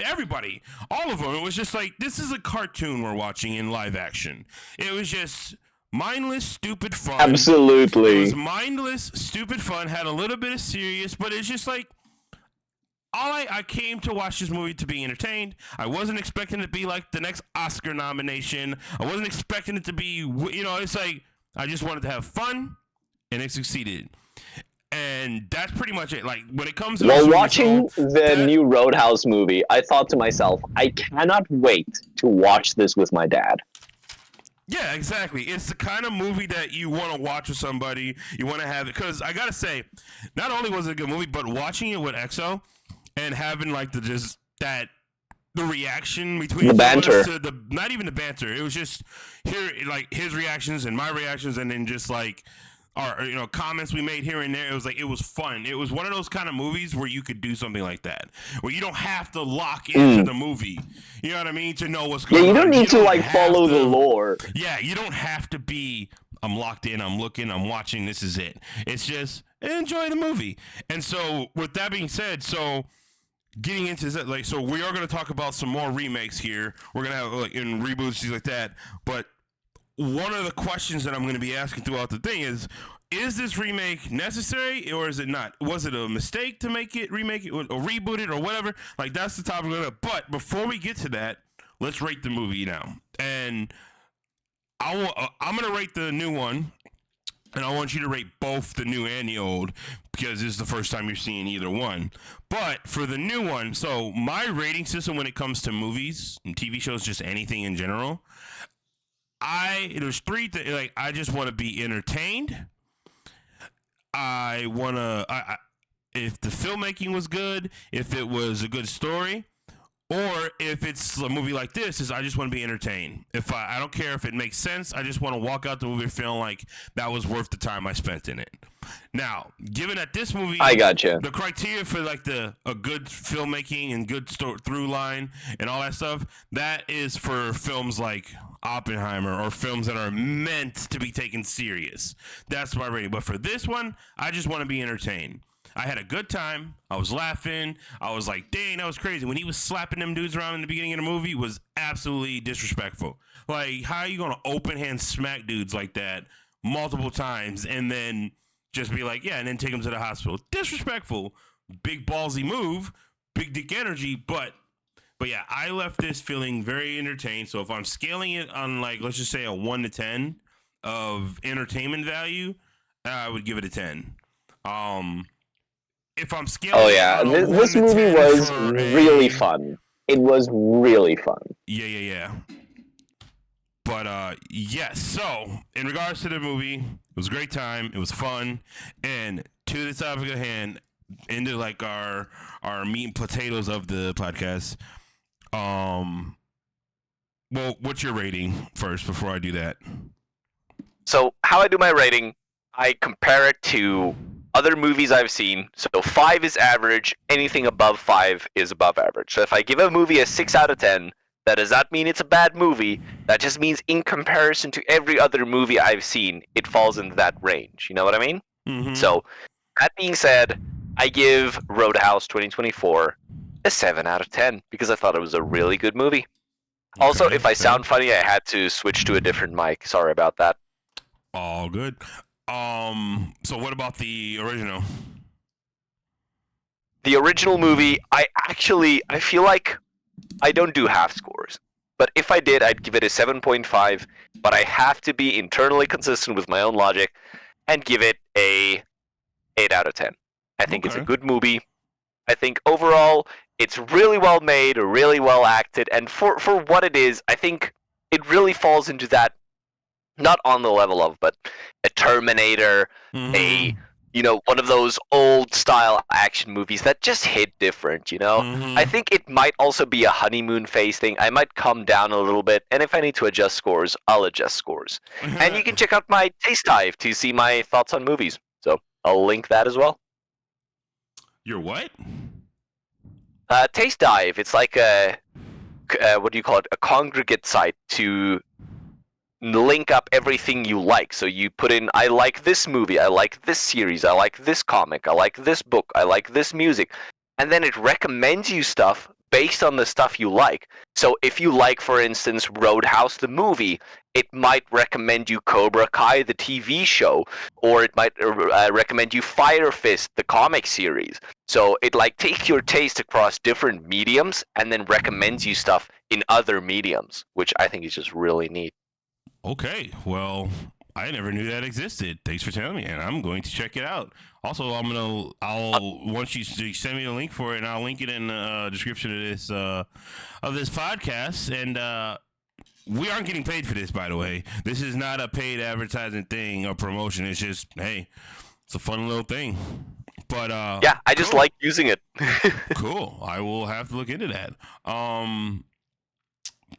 A: Everybody, all of them. It was just like, this is a cartoon we're watching in live action. It was just mindless, stupid fun. It
B: Absolutely.
A: was mindless, stupid fun. Had a little bit of serious, but it's just like, I came to watch this movie to be entertained. I wasn't expecting it to be like the next Oscar nomination. I wasn't expecting it to be, it's like, I just wanted to have fun, and it succeeded. And that's pretty much it. Like, when it comes to
B: While
A: this
B: watching the
A: that,
B: new Roadhouse movie, I thought to myself, I cannot wait to watch this with my dad.
A: yeah, exactly. It's the kind of movie that you want to watch with somebody. You want to have it. Because I got to say, not only was it a good movie, but watching it with EXO and having, like, the reaction between
B: The banter.
A: to the not even the banter. It was just like his reactions and my reactions, and then just like our comments we made here and there. It was fun. It was one of those kind of movies where you could do something like that, where you don't have to lock into the movie. You know what I mean? To know what's going on.
B: Yeah, you don't need to like
A: have
B: follow
A: to-
B: the lore.
A: Yeah, you don't have to be. I'm locked in. I'm looking. I'm watching. This is it. It's just enjoy the movie. And so, with that being said, getting into that, like, so we are going to talk about some more remakes here. We're going to have like in reboots, things like that. But one of the questions that I'm going to be asking throughout the thing is this remake necessary or is it not? Was it a mistake to remake it or reboot it or whatever? Like, that's the topic of it. But before we get to that, let's rate the movie now. And I'm going to rate the new one. And I want you to rate both the new and the old because this is the first time you're seeing either one. But for the new one, so my rating system when it comes to movies and TV shows, just anything in general, there's three things. Like, I just want to be entertained. If the filmmaking was good, if it was a good story, Or if it's a movie like this, is I just want to be entertained. If I don't care if it makes sense, I just want to walk out the movie feeling like that was worth the time I spent in it. Now, given that this movie,
B: I gotcha.
A: the criteria for like a good filmmaking and good through line and all that stuff, that is for films like Oppenheimer or films that are meant to be taken serious. That's my rating. But for this one, I just want to be entertained. I had a good time. I was laughing. I was like, dang, that was crazy. When he was slapping them dudes around in the beginning of the movie was absolutely disrespectful. Like, how are you going to open hand smack dudes like that multiple times and then just be like, yeah, and then take them to the hospital? Disrespectful. Big ballsy move. Big dick energy. But yeah, I left this feeling very entertained. So if I'm scaling it on, like, let's just say a 1 to 10 of entertainment value, I would give it a 10. If I'm scaling,
B: Oh yeah, this movie was really fun. It was really fun.
A: Yeah. But yes. So in regards to the movie, it was a great time. It was fun, and to the topic at hand, into like our meat and potatoes of the podcast. Well, what's your rating first before I do that?
C: So how I do my rating, I compare it to other movies I've seen. So 5 is average. Anything above 5 is above average. So if I give a movie a 6 out of 10, that does not mean it's a bad movie. That just means in comparison to every other movie I've seen, it falls into that range. You know what I mean?
A: Mm-hmm.
C: So that being said, I give Roadhouse 2024 a 7 out of 10 because I thought it was a really good movie.
A: Okay,
C: Also, if I sound funny, I had to switch to a different mic. Sorry about that.
A: All good. So what about the original?
C: The original movie, I feel like I don't do half scores. But if I did, I'd give it a 7.5. But I have to be internally consistent with my own logic and give it a 8 out of 10. I think it's a good movie. I think overall, it's really well made, really well acted. And for what it is, I think it really falls into that, not on the level of, but a Terminator, a one of those old style action movies that just hit different, I think it might also be a honeymoon phase thing. I might come down a little bit, and if I need to adjust scores, I'll adjust scores. And you can check out my Taste Dive to see my thoughts on movies. So I'll link that as well.
A: Your what?
C: Taste Dive. It's like what do you call it? A congregate site to link up everything you like. So you put in, I like this movie, I like this series, I like this comic, I like this book, I like this music. And then it recommends you stuff based on the stuff you like. So if you like, for instance, Roadhouse the movie, it might recommend you Cobra Kai the TV show, or it might recommend you Fire Fist the comic series. So it like takes your taste across different mediums and then recommends you stuff in other mediums, which I think is just really neat.
A: Okay, well, I never knew that existed. Thanks for telling me, and I'm going to check it out. Also, I'll once you send me the link for it, and I'll link it in the description of this podcast. And we aren't getting paid for this, by the way. This is not a paid advertising thing or promotion. It's just, hey, it's a fun little thing. But
C: yeah, I just like using it.
A: Cool. I will have to look into that.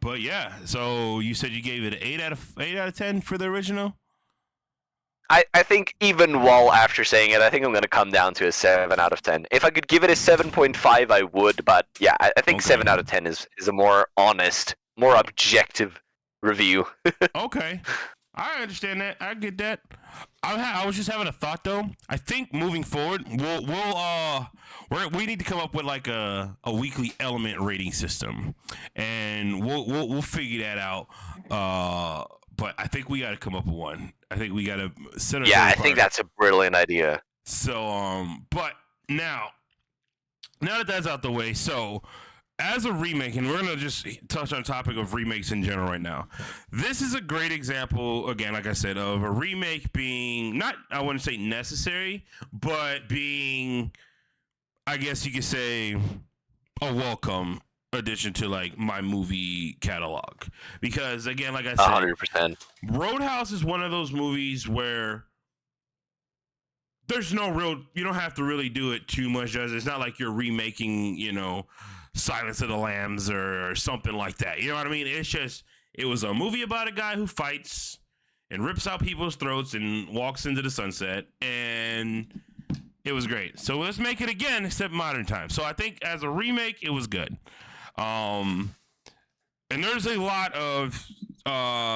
A: But yeah, so you said you gave it an 8 out of 10 for the original?
C: I think even while after saying it, I think I'm going to come down to a 7 out of 10. If I could give it a 7.5, I would, but yeah, I think 7 out of 10 is a more honest, more objective review.
A: Okay. I understand that. I get that. I was just having a thought though. I think moving forward, we need to come up with like a weekly element rating system, and we'll figure that out. But I think we got to come up with one. I think we got to set.
C: Yeah, I think that's a brilliant idea.
A: So but now that that's out the way, so. As a remake, and we're going to just touch on the topic of remakes in general right now. This is a great example, again, like I said, of a remake being not, I wouldn't say necessary, but being, I guess you could say, a welcome addition to like my movie catalog. Because again, like I said,
C: 100%.
A: Roadhouse is one of those movies where there's no real, you don't have to really do it too much. It's not like you're remaking, Silence of the Lambs or something like that. You know what I mean? It's just, it was a movie about a guy who fights and rips out people's throats and walks into the sunset, and it was great. So let's make it again, except modern times. So I think as a remake, it was good. And there's a lot of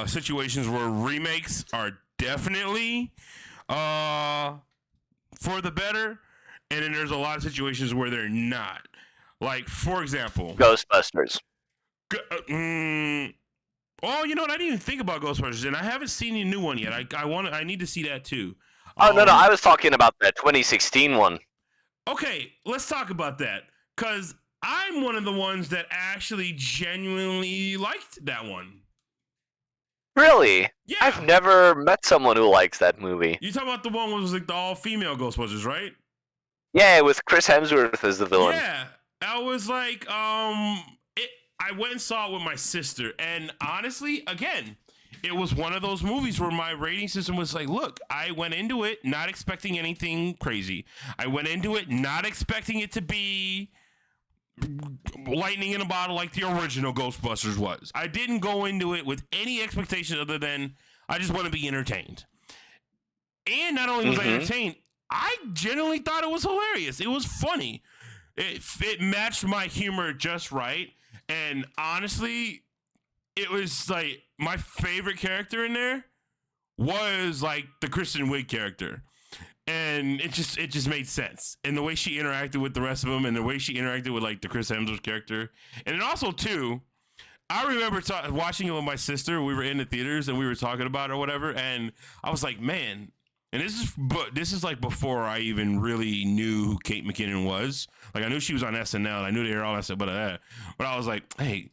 A: situations where remakes are definitely for the better, and then there's a lot of situations where they're not. Like, for example,
C: Ghostbusters.
A: Oh, you know what? I didn't even think about Ghostbusters, and I haven't seen the new one yet. I need to see that too.
C: Oh, no, I was talking about the 2016 one.
A: Okay, let's talk about that, because I'm one of the ones that actually genuinely liked that one.
C: Really?
A: Yeah.
C: I've never met someone who likes that movie.
A: You talking about the one that was like the all-female Ghostbusters, right?
C: Yeah, with Chris Hemsworth as the villain.
A: Yeah. I was like, I went and saw it with my sister, and honestly, again, it was one of those movies where my rating system was like, look, I went into it not expecting anything crazy. I went into it not expecting it to be lightning in a bottle like the original Ghostbusters was. I didn't go into it with any expectation other than I just want to be entertained. And not only was I entertained, I genuinely thought it was hilarious. It was funny. It matched my humor just right. And honestly, it was like my favorite character in there was like the Kristen Wiig character. And it just made sense. And the way she interacted with the rest of them, and the way she interacted with like the Chris Hemsworth character. And then also too, I remember watching it with my sister. We were in the theaters and we were talking about it or whatever. And I was like, man, and this is like before I even really knew who Kate McKinnon was. Like, I knew she was on SNL. And I knew they were all that stuff, but I was like, hey,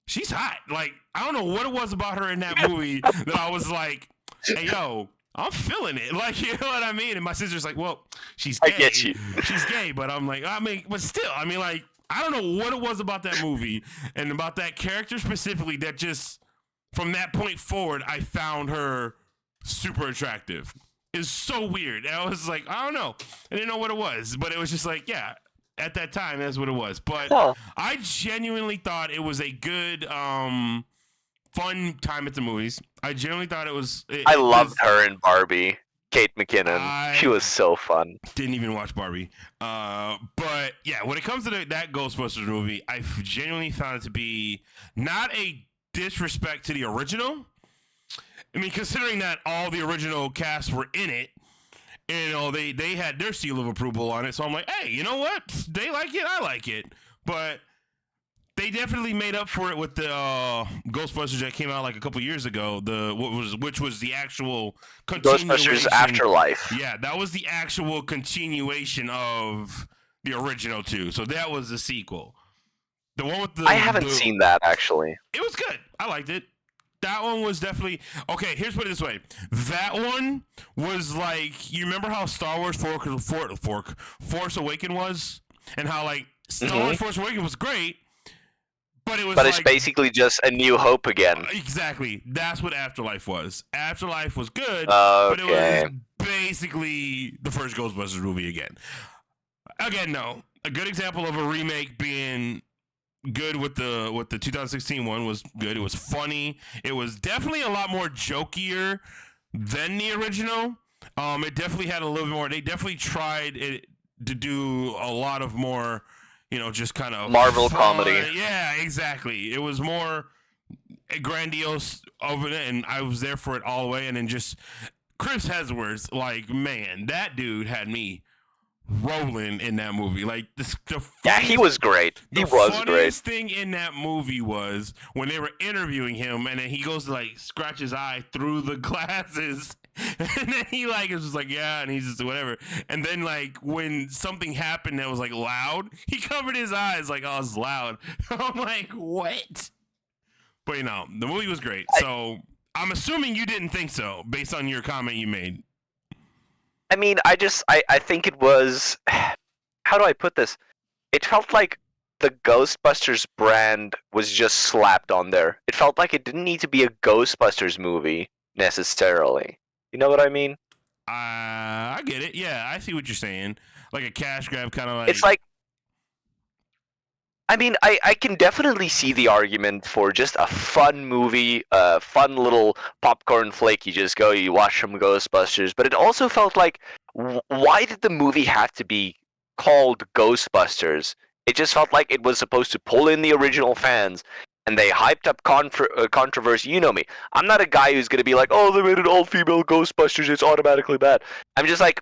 A: she's hot. Like, I don't know what it was about her in that movie that I was like, hey, yo, I'm feeling it. Like, you know what I mean? And my sister's like, well, she's gay.
C: I get you.
A: She's gay, but I'm like, but still, like, I don't know what it was about that movie and about that character specifically that just, from that point forward, I found her super attractive. It's so weird. And I was like, I don't know. I didn't know what it was, but it was just like, yeah, at that time, that's what it was. But I genuinely thought it was a good, fun time at the movies. I genuinely thought it was.
C: I loved her in Barbie. Kate McKinnon. She was so fun.
A: Didn't even watch Barbie. But yeah, when it comes to that Ghostbusters movie, I genuinely found it to be not a disrespect to the original. I mean, considering that all the original cast were in it, you know, they had their seal of approval on it. So I'm like, hey, you know what? They like it, I like it. But they definitely made up for it with the Ghostbusters that came out like a couple years ago. Which was the actual continuation.
C: Ghostbusters Afterlife.
A: Yeah, that was the actual continuation of the original too. So that was the sequel. The one with
C: I haven't seen that actually.
A: It was good. I liked it. That one was definitely okay. Here's put it this way: that one was like, you remember how Star Wars Force Awakens was, and how like Star Wars Force Awakens was great, but it was.
C: But it's basically just A New Hope again.
A: Exactly. That's what Afterlife was. Afterlife was good,
C: but
A: it was basically the first Ghostbusters movie again. Again, no. A good example of a remake being good with the 2016 one was good. It was funny. It was definitely a lot more jokier than the original. It definitely had a little bit more. They definitely tried it to do a lot of more, you know, just kind of
C: Marvel
A: fun
C: comedy.
A: Yeah, exactly. It was more grandiose over it, and I was there for it all the way. And then just Chris Hemsworth, like, man, that dude had me rolling in that movie. Like,
C: he was great. He was great.
A: The funniest thing in that movie was when they were interviewing him, and then he goes to like scratch his eye through the glasses, and then he like is just like, yeah, and he's just whatever. And then like when something happened that was like loud, he covered his eyes like, oh, it's loud. I'm like, what? But you know, the movie was great. So I'm assuming you didn't think so based on your comment you made.
C: I mean, I think it was, how do I put this? It felt like the Ghostbusters brand was just slapped on there. It felt like it didn't need to be a Ghostbusters movie necessarily. You know what I mean?
A: I get it. Yeah, I see what you're saying. Like a cash grab, kind of like.
C: It's like, I mean, I can definitely see the argument for just a fun movie, a fun little popcorn flick. You just go, you watch some Ghostbusters. But it also felt like, why did the movie have to be called Ghostbusters? It just felt like it was supposed to pull in the original fans, and they hyped up controversy. You know me. I'm not a guy who's going to be like, oh, they made an all-female Ghostbusters, it's automatically bad. I'm just like,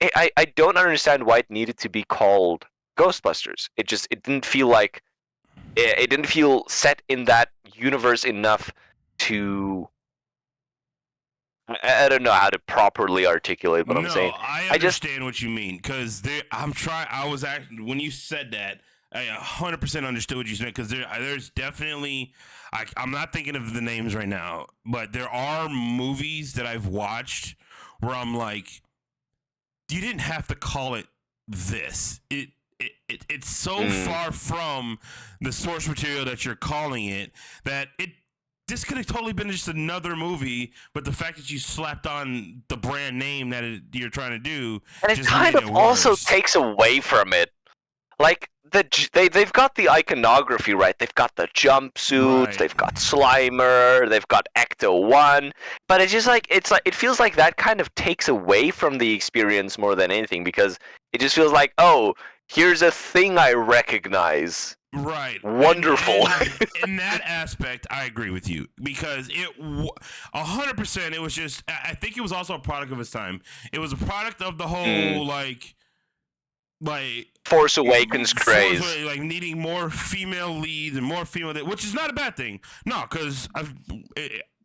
C: I don't understand why it needed to be called Ghostbusters. It didn't feel like it didn't feel set in that universe enough to. I don't know how to properly articulate what I'm saying.
A: I understand what you mean because I'm trying. I was actually when you said that, I 100% understood what you said because there's definitely. I'm not thinking of the names right now, but there are movies that I've watched where I'm like, you didn't have to call it this. It's so far from the source material that you're calling it that this could have totally been just another movie, but the fact that you slapped on the brand name that you're trying to do,
C: and it kind of also takes away from it. Like they've got the iconography right. They've got the jumpsuits.
A: Right.
C: They've got Slimer. They've got Ecto-1. But it's just like it feels like that kind of takes away from the experience more than anything because it just feels like, oh, here's a thing I recognize.
A: Right.
C: Wonderful.
A: And in that aspect, I agree with you because 100%. It was just. I think it was also a product of its time. It was a product of the whole like
C: Force Awakens craze,
A: like needing more female leads and more female, which is not a bad thing. No, because I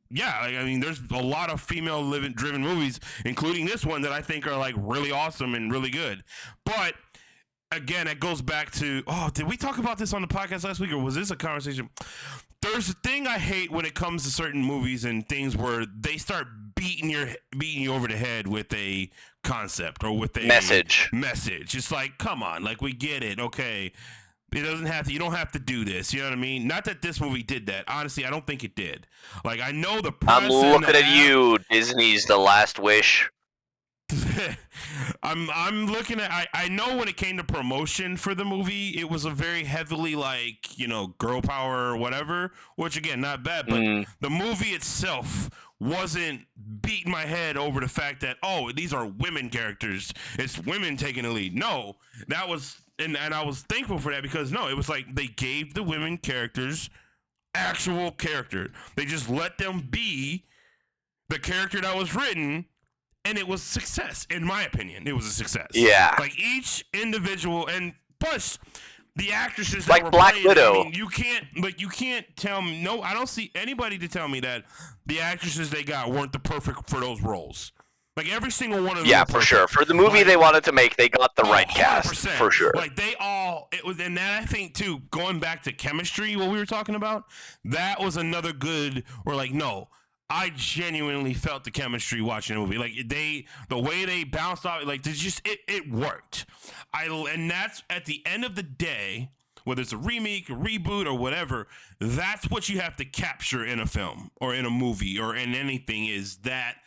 A: mean, there's a lot of female driven movies, including this one that I think are like really awesome and really good. But again, it goes back to did we talk about this on the podcast last week or was this a conversation? There's a thing I hate when it comes to certain movies and things where they start beating you over the head with a concept or with a message. It's like, come on, like we get it, okay. It doesn't have to. You don't have to do this. You know what I mean? Not that this movie did that. Honestly, I don't think it did. Like I know the.
C: I'm looking at you, Disney's The Last Wish.
A: I'm looking at. I know when it came to promotion for the movie, it was a very heavily like girl power or whatever. Which again, not bad, but the movie itself wasn't beating my head over the fact that these are women characters. It's women taking the lead. No, that was and I was thankful for that because it was like they gave the women characters actual character. They just let them be the character that was written. And it was success, in my opinion. It was a success.
C: Yeah.
A: Like each individual, and plus the actresses
C: like
A: that were
C: Black
A: playing,
C: Widow.
A: I mean, you can't tell me. No, I don't see anybody to tell me that the actresses they got weren't the perfect for those roles. Like every single one of them.
C: Yeah, for sure. For the movie they wanted to make, they got the right
A: 100%.
C: cast for sure.
A: Like it was, and that I think too. Going back to chemistry, what we were talking about, that was another good. Or like no. I genuinely felt the chemistry watching the movie. Like the way they bounced off, like it worked. And that's at the end of the day, whether it's a remake, a reboot, or whatever. That's what you have to capture in a film or in a movie or in anything. Is that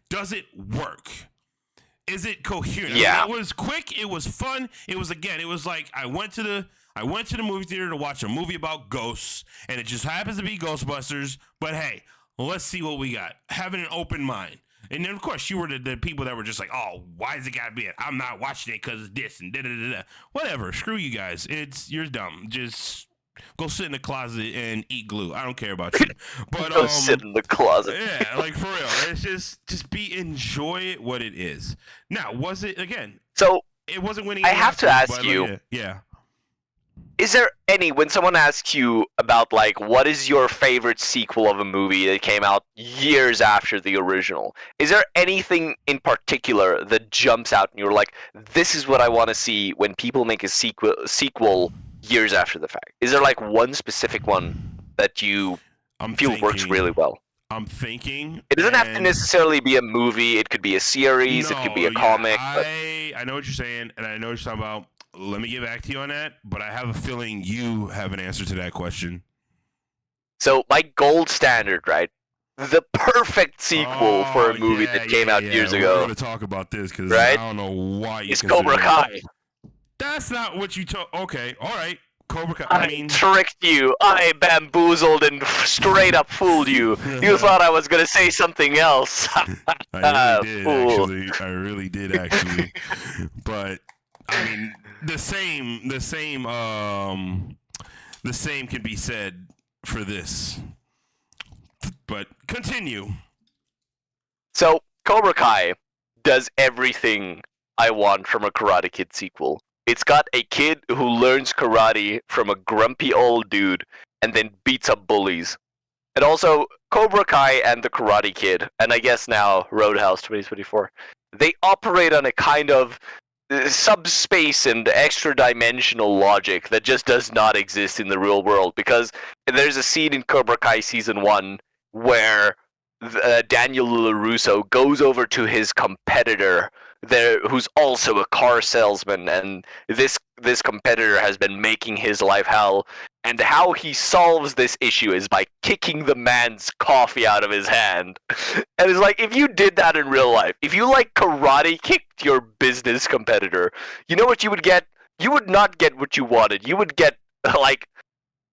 A: does it work? Is it coherent?
C: Yeah.
A: I mean, it was quick. It was fun. It was like I went to the movie theater to watch a movie about ghosts, and it just happens to be Ghostbusters. But hey. Let's see what we got. Having an open mind. And then, of course, you were the people that were just like, why is it got to be it? I'm not watching it because it's this and da-da-da-da. Whatever. Screw you guys. You're dumb. Just go sit in the closet and eat glue. I don't care about you. But
C: go sit in the closet.
A: Yeah, like for real. It's just enjoy it what it is. Now, was it, again,
C: so
A: it wasn't winning.
C: I have to ask you.
A: Yeah.
C: Is there when someone asks you about like what is your favorite sequel of a movie that came out years after the original, is there anything in particular that jumps out and you're like, this is what I want to see when people make a sequel years after the fact? Is there like one specific one that you feel works really well?
A: I'm thinking.
C: It doesn't have to necessarily be a movie. It could be a series. It could be a comic.
A: I know what you're saying, and I know what you're talking about. Let me get back to you on that, but I have a feeling you have an answer to that question.
C: So my gold standard, right? The perfect sequel for a movie that came out years ago.
A: We're going to talk about this because
C: right?
A: I don't know why you
C: It's Cobra Kai.
A: That's not what you told. Okay, all right, Cobra Kai.
C: I tricked you. I bamboozled and straight up fooled you. You thought I was gonna say something else.
A: I really did
C: Fool.
A: actually. I really did actually. But I mean, the same can be said for this. But continue.
C: So Cobra Kai does everything I want from a Karate Kid sequel. It's got a kid who learns karate from a grumpy old dude and then beats up bullies. And also, Cobra Kai and the Karate Kid, and I guess now Roadhouse 2024, they operate on a kind of subspace and extra dimensional logic that just does not exist in the real world. Because there's a scene in Cobra Kai Season 1 where Daniel LaRusso goes over to his competitor there, who's also a car salesman, and this competitor has been making his life hell. And how he solves this issue is by kicking the man's coffee out of his hand. And it's like, if you did that in real life, if you like karate kicked your business competitor, you know what you would get? You would not get what you wanted. You would get like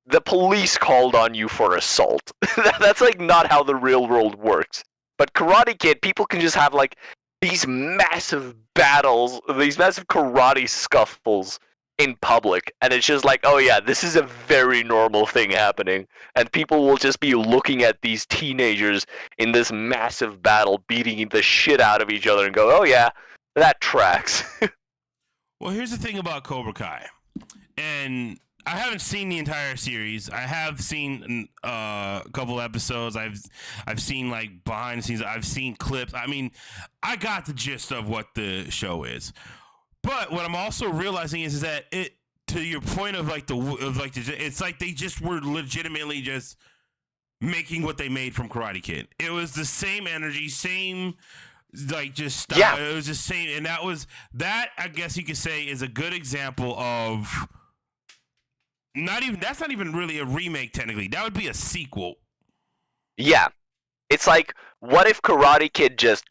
C: the police called on you for assault. That's like not how the real world works. But Karate Kid, people can just have like these massive battles, these massive karate scuffles in public, and it's just like, oh yeah, this is a very normal thing happening, and people will just be looking at these teenagers in this massive battle beating the shit out of each other and go, oh yeah, that tracks.
A: Well, here's the thing about Cobra Kai, and I haven't seen the entire series. I have seen a couple episodes. I've seen like behind the scenes. I've seen clips. I mean, I got the gist of what the show is. But what I'm also realizing is that it, to your point of like it's like they just were legitimately just making what they made from Karate Kid. It was the same energy, same like just style.
C: Yeah.
A: It was the same, and that I guess you could say is a good example of. That's not even really a remake technically. That would be a sequel.
C: Yeah. It's like, what if Karate Kid just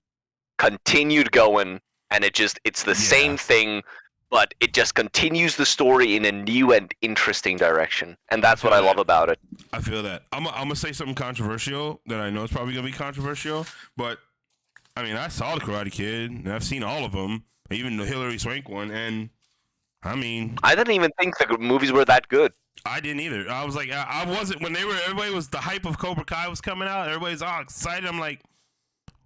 C: continued going and it's the same thing, but it just continues the story in a new and interesting direction. And that's what I love about it.
A: I feel that. I'm gonna say something controversial that I know is probably gonna be controversial, but I mean, I saw the Karate Kid and I've seen all of them, even the Hilary Swank one, and I mean,
C: I didn't even think the movies were that good.
A: I didn't either. I was like, I wasn't when everybody was the hype of Cobra Kai was coming out. Everybody's all excited. I'm like,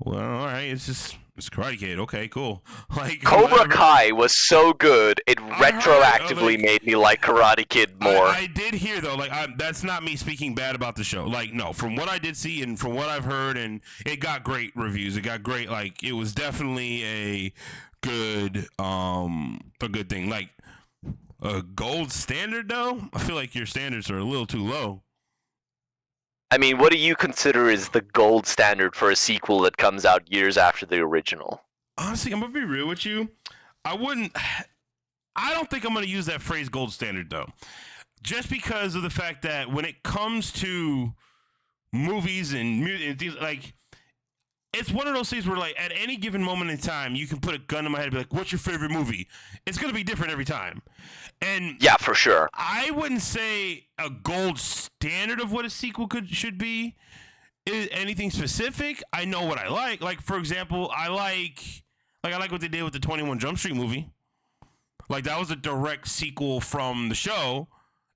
A: well, all right, it's Karate Kid. Okay, cool. Like
C: Cobra Kai was so good, it retroactively made me like Karate Kid more.
A: I did hear though, like that's not me speaking bad about the show. Like no, from what I did see and from what I've heard, and it got great reviews. It got great. Like it was definitely a good thing. Like a gold standard though, I feel like your standards are a little too low.
C: I mean, what do you consider is the gold standard for a sequel that comes out years after the original?
A: Honestly, I'm gonna be real with you. I don't think I'm gonna use that phrase gold standard though. Just because of the fact that when it comes to movies and music and things, like it's one of those things where like at any given moment in time you can put a gun in my head and be like, what's your favorite movie? It's gonna be different every time. And
C: yeah, for sure.
A: I wouldn't say a gold standard of what a sequel should be is anything specific. I know what I like. Like for example, I like what they did with the 21 Jump Street movie. Like that was a direct sequel from the show,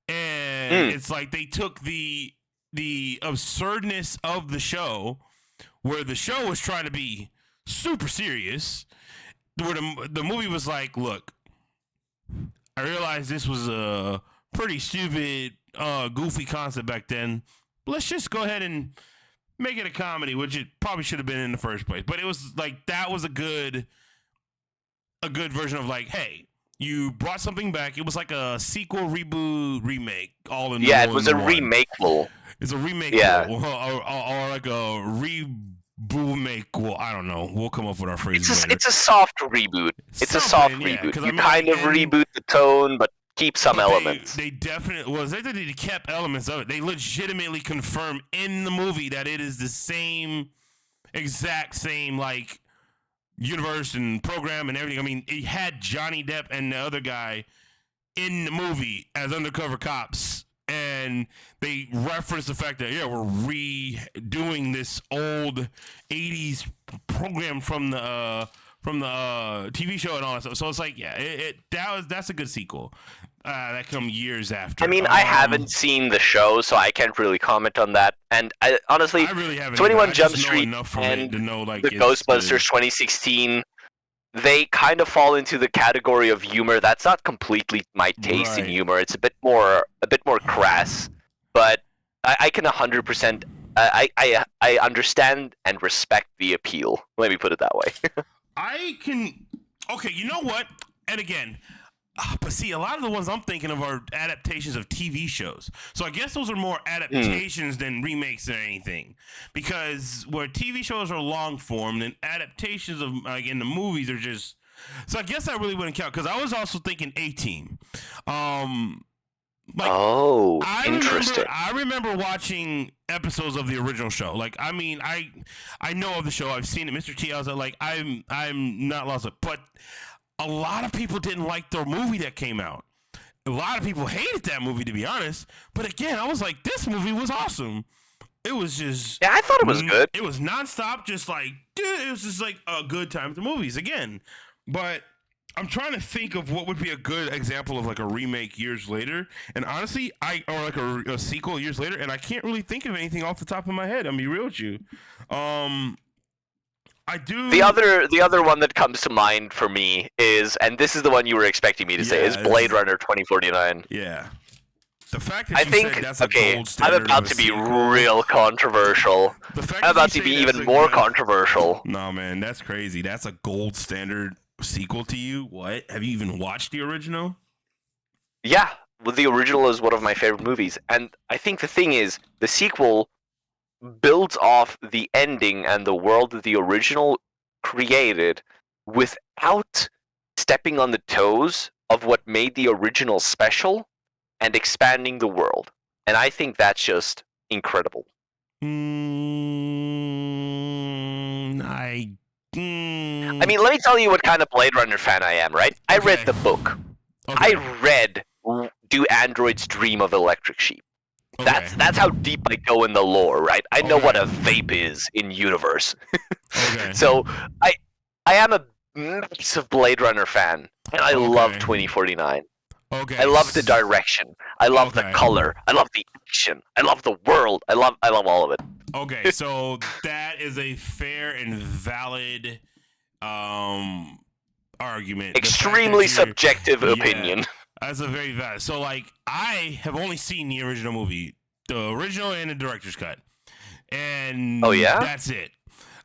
A: and it's like they took the absurdness of the show, where the show was trying to be super serious, where the movie was like, look, I realized this was a pretty stupid, goofy concept back then. Let's just go ahead and make it a comedy, which it probably should have been in the first place. But it was like that was a good version of like, hey, you brought something back. It was like a sequel, reboot, remake, all in
C: it was a remake.
A: It's a remake,
C: yeah,
A: or like a reboot. Well, I don't know. We'll come up with our phrases later.
C: It's a soft reboot. It's a soft reboot. You kind of reboot the tone, but keep some elements.
A: They definitely they kept elements of it. They legitimately confirm in the movie that it is the exact same like universe and program and everything. I mean, it had Johnny Depp and the other guy in the movie as undercover cops, and they reference the fact that we're redoing this old '80s program from the TV show and all that stuff. So it's like, that's a good sequel. That come years after.
C: I mean, I haven't seen the show, so I can't really comment on that. And honestly,
A: I really haven't
C: 21
A: either. I
C: Jump
A: just know
C: Street
A: enough from
C: and
A: it to know, like,
C: the
A: it's
C: Ghostbusters
A: good.
C: 2016, they kind of fall into the category of humor that's not completely my taste in
A: Right.
C: humor. It's a bit more crass, but I can 100%. I understand and respect the appeal. Let me put it that way.
A: I can. Okay, you know what? And again, but see, a lot of the ones I'm thinking of are adaptations of TV shows. So I guess those are more adaptations than remakes or anything. Because where TV shows are long form, then adaptations of, like, in the movies are just. So I guess that really wouldn't count. Because I was also thinking A-Team. Like,
C: Oh,
A: I
C: interesting.
A: remember watching episodes of the original show. Like, I mean, I know of the show. I've seen it. Mr. T. I was like, I'm not lost. But a lot of people didn't like the movie that came out. A lot of people hated that movie, to be honest. But again, I was like, this movie was awesome. It was just.
C: Yeah, I thought it was good.
A: It was nonstop, just like, dude, it was just like a good time at the movies again. But I'm trying to think of what would be a good example of, like, a remake years later, and honestly, or like a sequel years later, and I can't really think of anything off the top of my head. I'm gonna be real with you. I do.
C: The other one that comes to mind for me is, and this is the one you were expecting me to say, is Blade Runner 2049.
A: Yeah. The fact that
C: I
A: you
C: think,
A: said that's a
C: okay,
A: gold standard
C: I'm about
A: of a
C: to be
A: sequel.
C: real controversial.
A: The fact
C: I'm
A: that
C: about
A: you
C: to be
A: say that's
C: even
A: a
C: more
A: good-
C: controversial.
A: No, man, that's crazy. That's a gold standard sequel to you. What? Have you even watched the original?
C: Yeah, well, the original is one of my favorite movies, and I think the thing is, the sequel builds off the ending and the world that the original created without stepping on the toes of what made the original special and expanding the world. And I think that's just incredible.
A: I
C: mean, let me tell you what kind of Blade Runner fan I am, right? I read the book.
A: Okay.
C: I read Do Androids Dream of Electric Sheep?
A: Okay.
C: That's how deep I go in the lore, right? I know
A: Okay.
C: what a vape is in universe.
A: Okay.
C: So I am a massive Blade Runner fan, and I love 2049.
A: Okay.
C: I love the direction. I love the
A: Okay.
C: color. I love the action. I love the world. I love all of it.
A: Okay, so that is a fair and valid argument. The fact
C: Extremely
A: that you're-
C: subjective opinion.
A: That's a very valid. So, like, I have only seen the original movie, the original and the director's cut, and
C: Oh, yeah?
A: that's it.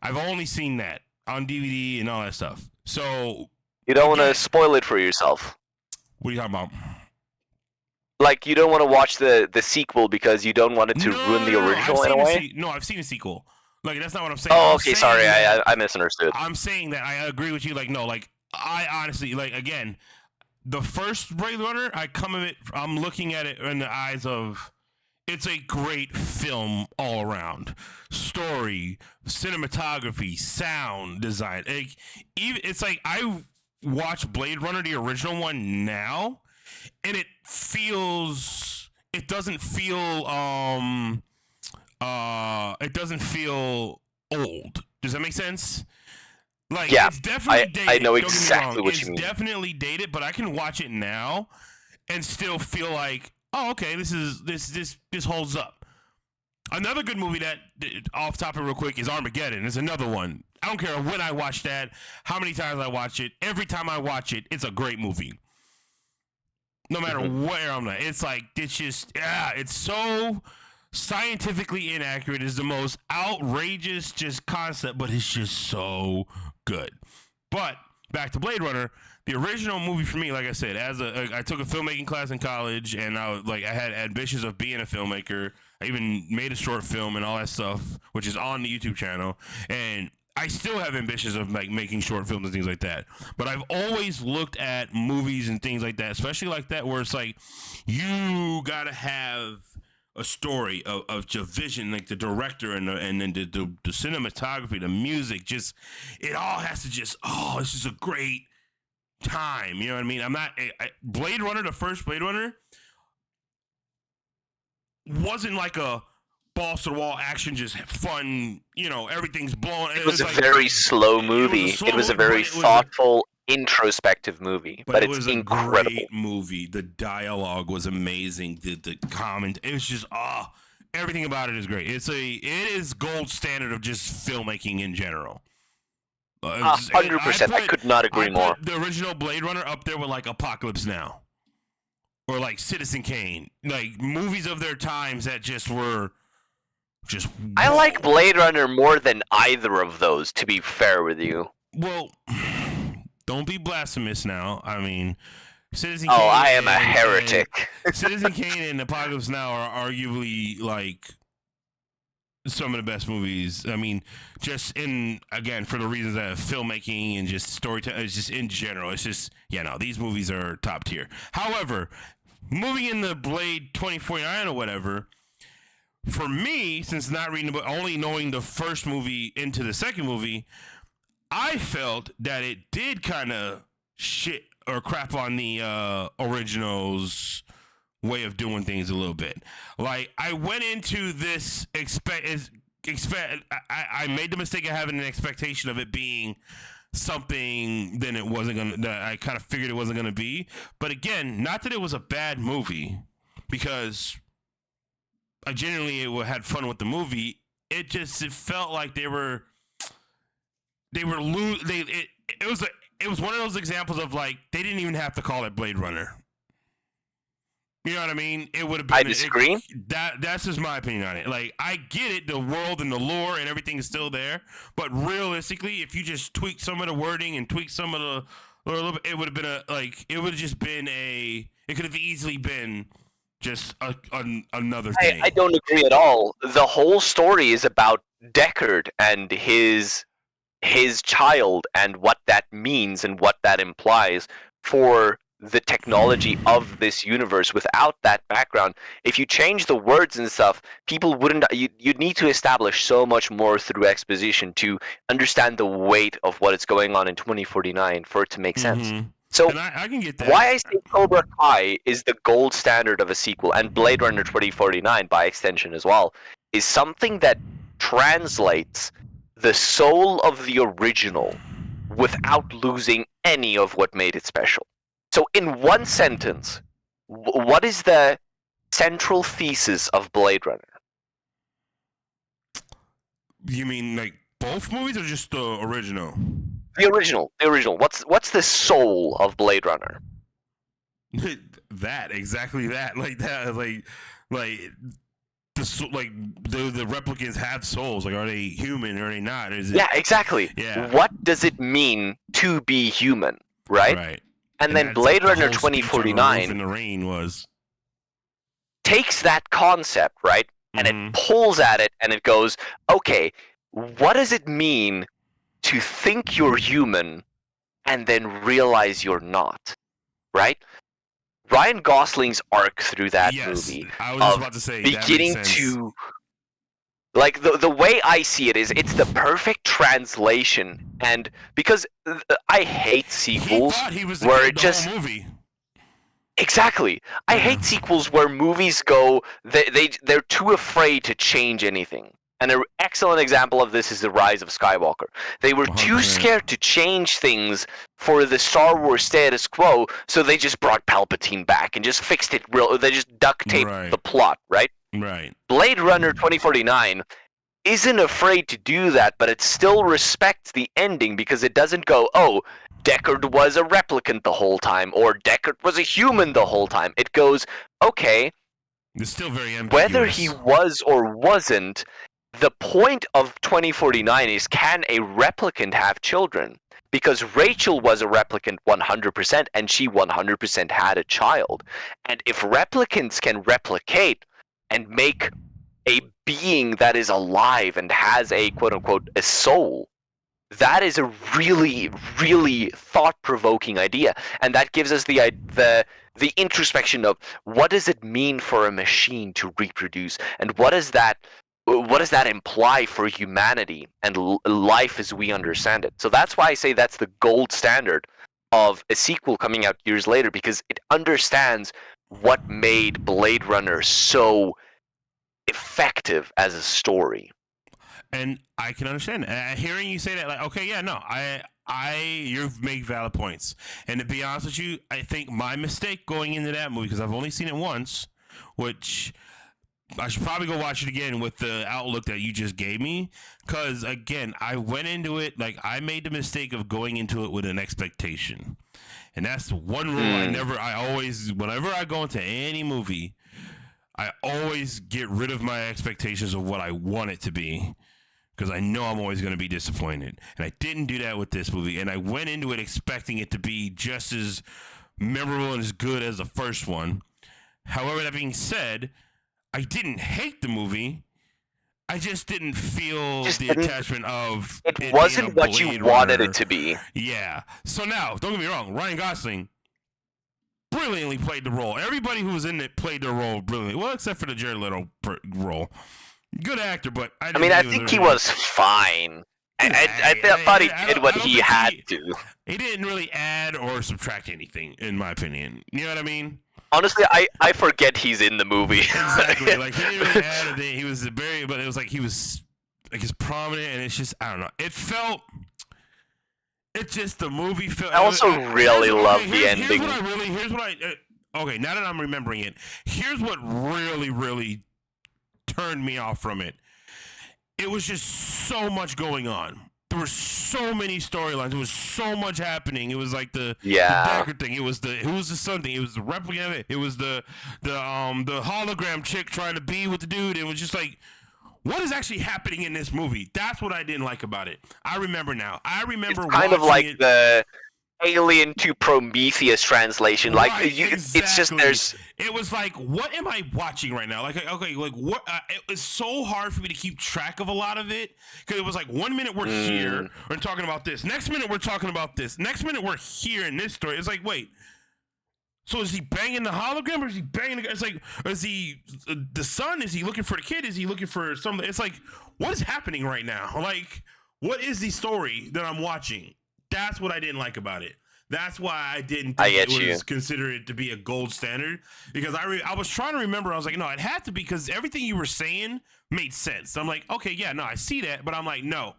A: I've only seen that on DVD and all that stuff. So,
C: You don't want
A: Again.
C: to spoil it for yourself.
A: what are you talking about?
C: Like, you don't want to watch the sequel because you don't want it to ruin the original in a way?
A: No, I've seen a sequel. Like, that's not what I'm saying.
C: Oh,
A: I'm
C: okay,
A: saying
C: sorry.
A: that-
C: I misunderstood.
A: I'm saying that I agree with you. Like, no, like, I honestly, like, again, the first Blade Runner, I'm looking at it in the eyes of, it's a great film all around. Story, cinematography, sound design. Like, it's like I watch Blade Runner, the original one, now, and it doesn't feel old. Does that make sense? Like,
C: Yeah,
A: it's definitely dated.
C: I know
A: Don't get me
C: exactly
A: wrong.
C: what you mean.
A: It's definitely dated, but I can watch it now and still feel like, oh, okay, this holds up. Another good movie that, off topic real quick, is Armageddon. It's another one. I don't care when I watch that, how many times I watch it. Every time I watch it, it's a great movie. No matter where I'm at. It's like, it's so scientifically inaccurate. It's the most outrageous just concept, but it's just so good. But back to Blade Runner, the original movie for me, like I said, I took a filmmaking class in college, and I had ambitions of being a filmmaker. I even made a short film and all that stuff, which is on the YouTube channel, and I still have ambitions of, like, making short films and things like that. But I've always looked at movies and things like that, especially like that, where it's like, you gotta have a story of the vision, like the director and then the cinematography, the music, just, it all has to just, it's just a great time. You know what I mean? I'm not Blade Runner. The first Blade Runner wasn't like a balls to the wall action, just fun. You know, everything's blown.
C: It was a
A: like,
C: very slow movie.
A: It was a,
C: It was a
A: movie,
C: very thoughtful, introspective movie. But
A: it
C: it's
A: was a
C: incredible.
A: great movie. The dialogue was amazing. The comment. It was just everything about it is great. It is gold standard of just filmmaking in general.
C: 100%. I could not agree more.
A: The original Blade Runner up there with like Apocalypse Now, or like Citizen Kane, like movies of their times that just were just.
C: I like Blade Runner more than either of those. To be fair with you.
A: Well, don't be blasphemous now. I mean, Citizen
C: Oh,
A: Kane.
C: I am a heretic.
A: Citizen Kane and Apocalypse Now are arguably like some of the best movies. I mean, just again for the reasons that filmmaking and just storytelling, it's just in general. It's just these movies are top tier. However, moving into Blade 2049 or whatever, for me, since not reading the book, only knowing the first movie into the second movie, I felt that it did kind of shit or crap on the original's way of doing things a little bit. Like, I went into this I made the mistake of having an expectation of it being something that I kind of figured it wasn't gonna be. But again, not that it was a bad movie, because I genuinely had fun with the movie. It felt like it was one of those examples of like they didn't even have to call it Blade Runner. You know what I mean? It would have been.
C: I disagree.
A: That's just my opinion on it. Like, I get it, the world and the lore and everything is still there, but realistically, if you just tweak some of the wording and tweak some of the, it would have been it could have easily been just another thing.
C: I don't agree at all. The whole story is about Deckard and his child and what that means and what that implies for the technology of this universe. Without that background, if you change the words and stuff, people wouldn't. You'd need to establish so much more through exposition to understand the weight of what is going on in 2049 for it to make sense.
A: Mm-hmm.
C: So
A: and I can get that.
C: Why I say Cobra Kai is the gold standard of a sequel, and Blade Runner 2049 by extension as well, is something that translates the soul of the original without losing any of what made it special. So in one sentence, what is the central thesis of Blade Runner?
A: You mean like both movies or just the original?
C: The original. What's the soul of Blade Runner?
A: Exactly that. Like that. Like the replicants have souls. Like, are they human or are they not?
C: Yeah, exactly.
A: Yeah.
C: What does it mean to be human? Right.
A: Right.
C: And then Blade Runner 2049
A: in the rain was
C: takes that concept, right, and it pulls at it, and it goes, okay, what does it mean to think you're human and then realize you're not, right? Ryan Gosling's arc through that movie,
A: I was just about to say,
C: beginning to, like, the way I see it is, it's the perfect translation, and because I hate sequels where it just
A: movie.
C: Exactly. I hate sequels where movies go they're too afraid to change anything. And an excellent example of this is The Rise of Skywalker. They were too scared to change things for the Star Wars status quo, so they just brought Palpatine back and just fixed it they just duct taped the plot, right?
A: Right.
C: Blade Runner 2049 isn't afraid to do that, but it still respects the ending because it doesn't go, oh, Deckard was a replicant the whole time, or Deckard was a human the whole time. It goes, okay,
A: it's still very ambiguous.
C: Whether he was or wasn't, the point of 2049 is, can a replicant have children? Because Rachel was a replicant 100%, and she 100% had a child. And if replicants can replicate and make a being that is alive and has a quote-unquote a soul, that is a really, really thought-provoking idea. And that gives us the introspection of what does it mean for a machine to reproduce, and what does that imply for humanity and life as we understand it. So that's why I say that's the gold standard of a sequel coming out years later because it understands what made Blade Runner so effective as a story.
A: And I can understand. Hearing you say that, like, okay, yeah, no, you make valid points. And to be honest with you, I think my mistake going into that movie, because I've only seen it once, which I should probably go watch it again with the outlook that you just gave me. Because again, I went into it like I made the mistake of going into it with an expectation, and that's one rule I always, whenever I go into any movie, I always get rid of my expectations of what I want it to be. Because I know I'm always going to be disappointed. And I didn't do that with this movie. And I went into it expecting it to be just as memorable and as good as the first one. However, that being said, I didn't hate the movie. I just didn't feel attachment of
C: it wasn't what you wanted it to be.
A: Yeah. So now, don't get me wrong, Ryan Gosling brilliantly played the role. Everybody who was in it played their role brilliantly. Well, except for the Jared Leto role. Good actor, but I
C: think he was fine. I thought he did what he had to.
A: He didn't really add or subtract anything, in my opinion. You know what I mean?
C: Honestly, I forget he's in the movie.
A: Exactly. Like, he didn't really add anything. He was but it was like he was, like, he's prominent, and it's just, I don't know. The movie felt.
C: I also really love the ending.
A: Okay, now that I'm remembering it, here's what really, really turned me off from it. It was just so much going on. There were so many storylines. There was so much happening. It was like the Decker thing. It was the son thing. It was the replica of it. It was the hologram chick trying to be with the dude. It was just like, what is actually happening in this movie? That's what I didn't like about it. I remember now. It's
C: kind of like the Alien to Prometheus translation. Like,
A: right, exactly.
C: It's just there's.
A: It was like, what am I watching right now? Like, okay, like what? It was so hard for me to keep track of a lot of it because it was like 1 minute we're here and talking about this, next minute we're talking about this, next minute we're here in this story. It's like, wait. So is he banging the hologram or is he banging the guy? It's like, is he the son? Is he looking for the kid? Is he looking for something? It's like, what is happening right now? Like, what is the story that I'm watching? That's what I didn't like about it. That's why I didn't think consider it to be a gold standard. Because I was trying to remember. I was like, no, it had to be because everything you were saying made sense. I'm like, okay, yeah, no, I see that. But I'm like, no,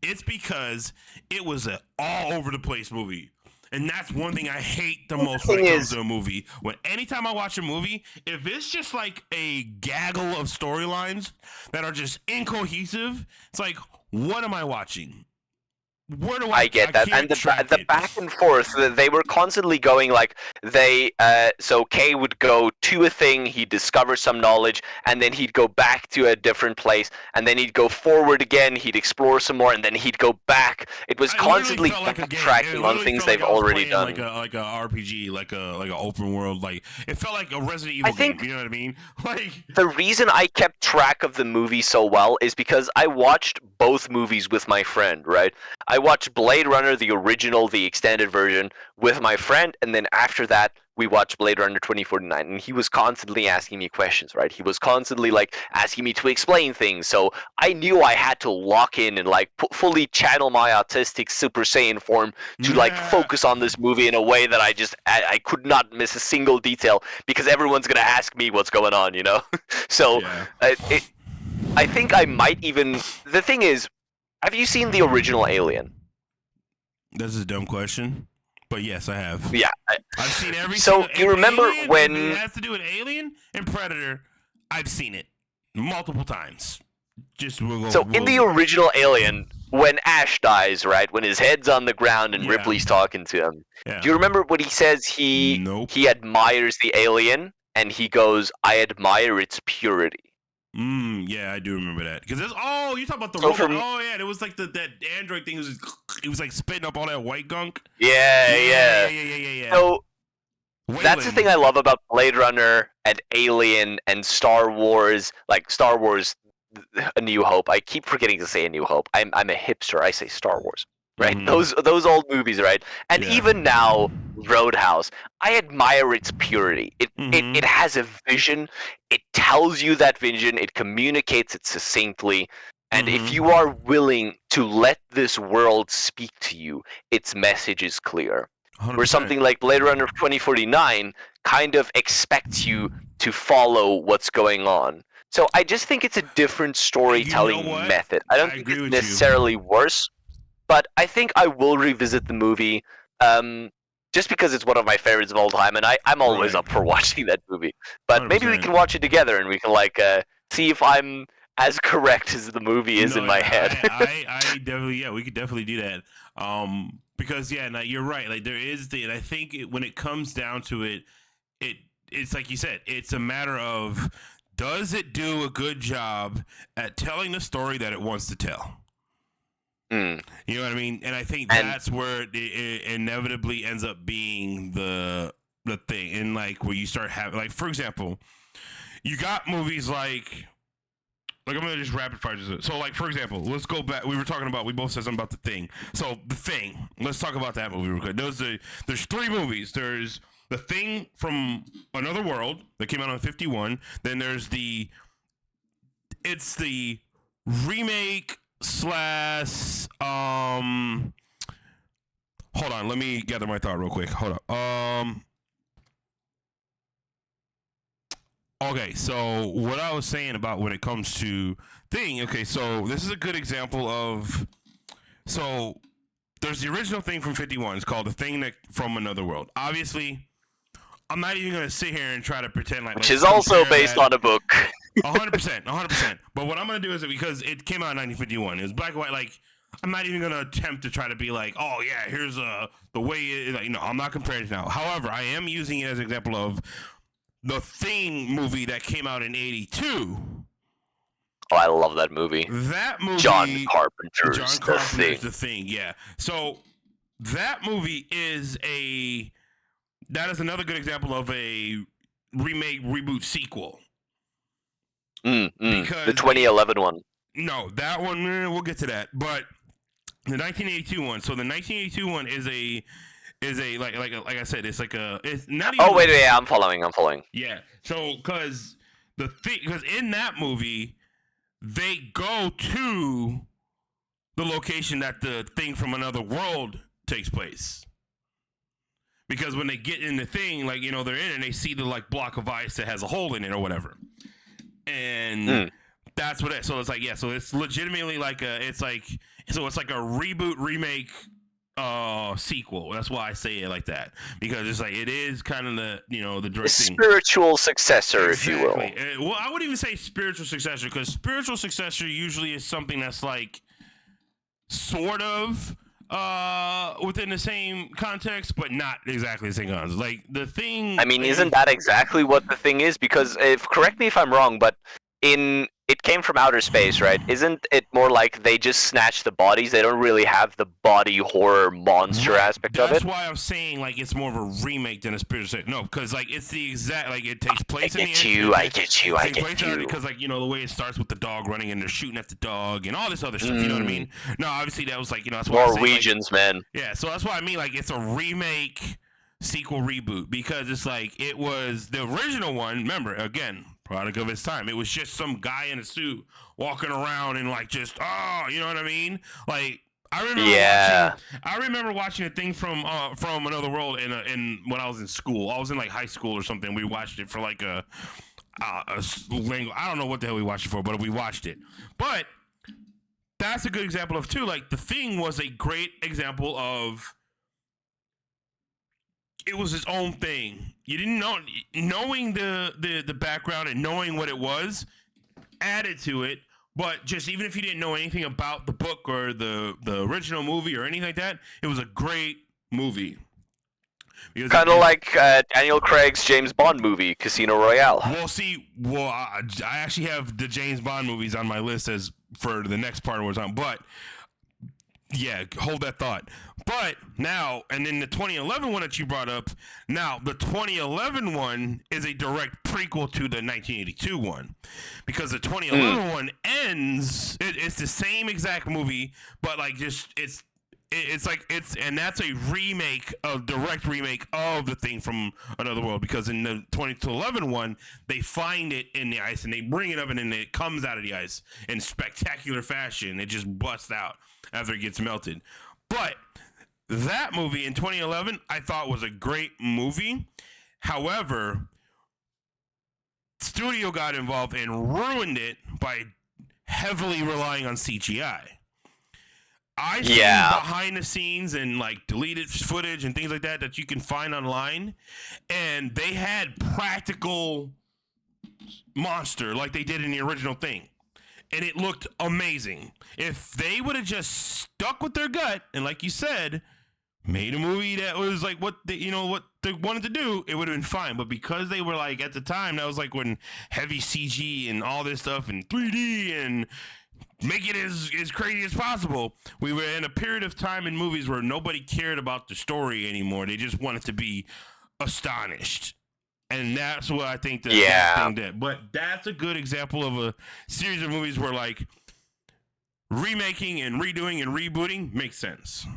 A: it's because it was an all over the place movie. And that's one thing I hate the most when it comes to a movie. When anytime I watch a movie, if it's just like a gaggle of storylines that are just incohesive, it's like, what am I watching? Where do
C: I get that, and the back and forth, they were constantly going like so Kay would go to a thing, he'd discover some knowledge, and then he'd go back to a different place, and then he'd go forward again, he'd explore some more, and then he'd go back. It was constantly backtracking on things they've already done.
A: Like a RPG, like an open world, like it felt like a Resident Evil game. You know what I mean? Like
C: the reason I kept track of the movie so well is because I watched both movies with my friend, right? I watched Blade Runner, the original, the extended version, with my friend, and then after that, we watched Blade Runner 2049, and he was constantly asking me questions, right? He was constantly, like, asking me to explain things, so I knew I had to lock in and, like, fully channel my autistic Super Saiyan form to, like, focus on this movie in a way that I could not miss a single detail, because everyone's gonna ask me what's going on, you know? So, I think I might even... The thing is, have you seen the original Alien?
A: This is a dumb question, but yes, I have.
C: Yeah.
A: I've seen every
C: So, you remember
A: Alien,
C: when...
A: It has to do with Alien and Predator. I've seen it multiple times.
C: In the original Alien, when Ash dies, right, when his head's on the ground and Ripley's talking to him, do you remember what he says? He admires the alien, and he goes, "I admire its purity."
A: Yeah, I do remember that. Because you talking about the robot? It was like that android thing. It was like spitting up all that white gunk.
C: Yeah. So
A: Wayland.
C: That's the thing I love about Blade Runner and Alien and Star Wars, like Star Wars A New Hope. I keep forgetting to say A New Hope. I'm a hipster. I say Star Wars. Right? Mm-hmm. Those old movies, right? And even now, Roadhouse, I admire its purity. It has a vision. It tells you that vision. It communicates it succinctly. And if you are willing to let this world speak to you, its message is clear. where
A: 100%.
C: something like Blade Runner 2049 kind of expects you to follow what's going on. So I just think it's a different
A: You know
C: storytelling
A: what?
C: method. I don't
A: I
C: think
A: agree
C: it's
A: with you.
C: necessarily worse, but I think I will revisit the movie, um, just because it's one of my favorites of all time, and I'm always
A: Right.
C: up for watching that movie. But maybe we
A: 100%.
C: can watch it together, and we can see if I'm as correct as the movie is in
A: No,
C: my
A: yeah,
C: head.
A: I definitely, yeah, we could definitely do that. Because yeah, now you're right. Like there is and I think when it comes down to it, it's like you said, it's a matter of does it do a good job at telling the story that it wants to tell.
C: Mm.
A: You know what I mean? And I think
C: And
A: that's where it inevitably ends up being the thing. And like where you start having, like, for example, you got movies like I'm gonna just rapid fire this. So like for example, let's go back. We both said something about The Thing. So The Thing. Let's talk about that movie real quick. There's three movies. There's The Thing from Another World that came out in '51. Then there's it's the remake slash hold on, let me gather my thought real quick. Hold on. Okay, so what I was saying about when it comes to Thing, okay, so this is a good example of so there's the original Thing from '51. It's called The Thing from Another World. Obviously, I'm not even gonna sit here and try to pretend like
C: which is also based on a book.
A: 100%. But what I'm gonna do is because it came out in 1951, it was black and white. Like I'm not even gonna attempt to try to be like, oh yeah, here's the way it. Like, no, I'm not comparing it now. However, I am using it as an example of the Thing movie that came out in '82.
C: Oh, I love that movie.
A: That movie,
C: John Carpenter's
A: The Thing. Yeah. So that movie is that is another good example of a remake, reboot, sequel.
C: The 2011 one.
A: No, that one we'll get to that. But the 1982 one. So the 1982 one is a like I said, it's not even.
C: Oh wait, I'm following.
A: Yeah. So because in that movie they go to the location that the Thing from Another World takes place. Because when they get in the Thing, like, you know, they're in it and they see the like block of ice that has a hole in it or whatever. And that's what so it's like, yeah, so it's legitimately like it's like a reboot, remake, sequel. That's why I say it like that, because it's like it is kind of the, you know, the direct thing.
C: Spiritual successor, if you will.
A: Well, I wouldn't even say spiritual successor, because spiritual successor usually is something that's like sort of within the same context, but not exactly the same context. Like The Thing.
C: I mean, isn't that exactly what The Thing is? Because correct me if I'm wrong, but it came from outer space, right? Isn't it more like they just snatch the bodies? They don't really have the body horror monster aspect of it.
A: That's why I'm saying like it's more of a remake than a spiritual successor. No, because like it's the exact, like it takes place
C: I get you.
A: Because like, you know, the way it starts with the dog running and they're shooting at the dog and all this other stuff. You know what I mean? No, obviously that was like, you know, that's why
C: Norwegians, man.
A: Yeah, so that's why I mean, like, it's a remake, sequel, reboot, because it's like it was the original one. Remember, again, product of its time. It was just some guy in a suit walking around and like just you know what I mean? Like I remember watching a Thing from Another World in when I was in school. I was in like high school or something. We watched it for like a language. I don't know what the hell we watched it for, but we watched it. But that's a good example of too. Like The Thing was a great example of it was its own thing. You didn't knowing the background and knowing what it was added to it. But just even if you didn't know anything about the book or the original movie or anything like that, it was a great movie.
C: Kind of like Daniel Craig's James Bond movie, Casino Royale.
A: Well, I actually have the James Bond movies on my list as for the next part of what's on. But yeah, hold that thought. But now, and then the 2011 one that you brought up, now the 2011 one is a direct prequel to the 1982 one. Because the 2011 one ends, it's the same exact movie, but like just, and that's a remake, a direct remake of The Thing from Another World, because in the 2011 one, they find it in the ice and they bring it up and then it comes out of the ice in spectacular fashion. It just busts out after it gets melted. But That movie in 2011, I thought was a great movie. However, studio got involved and ruined it by heavily relying on CGI. I've seen behind the scenes and like deleted footage and things like that you can find online, and they had practical monster like they did in the original thing, and it looked amazing. If they would have just stuck with their gut and, like you said, made a movie that was like what they wanted to do, it would have been fine. But because they were like, at the time, that was like when heavy CG and all this stuff and 3D and make it as crazy as possible. We were in a period of time in movies where nobody cared about the story anymore. They just wanted to be astonished. And that's what I think that thing did. But that's a good example of a series of movies where, like, remaking and redoing and rebooting makes sense.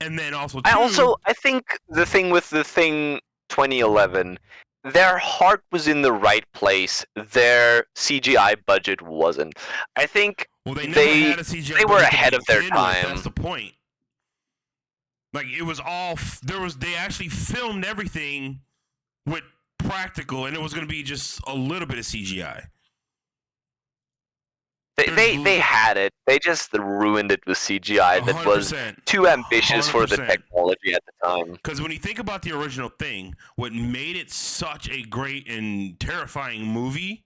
A: And then also,
C: I think the thing with the Thing 2011, their heart was in the right place. Their CGI budget wasn't. I think
A: they had a CGI
C: they were ahead of their time.
A: That's the point. Like, it was all they actually filmed everything with practical, and it was going to be just a little bit of CGI.
C: They had it. They just ruined it with CGI that was too ambitious 100%. For the technology at the time.
A: Because when you think about the original Thing, what made it such a great and terrifying movie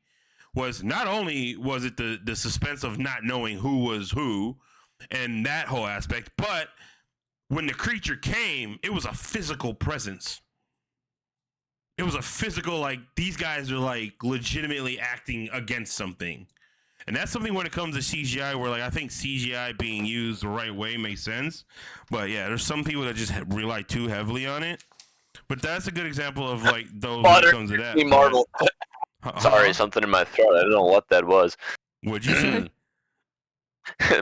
A: was not only was it the suspense of not knowing who was who and that whole aspect, but when the creature came, it was a physical presence. It was a physical, like, these guys are like legitimately acting against something. And that's something when it comes to CGI where, like, I think CGI being used the right way makes sense. But yeah, there's some people that just rely too heavily on it. But that's a good example of, like, those when it comes to that.
C: Marvel. Sorry, something in my throat. I don't know what that was.
A: What'd you say?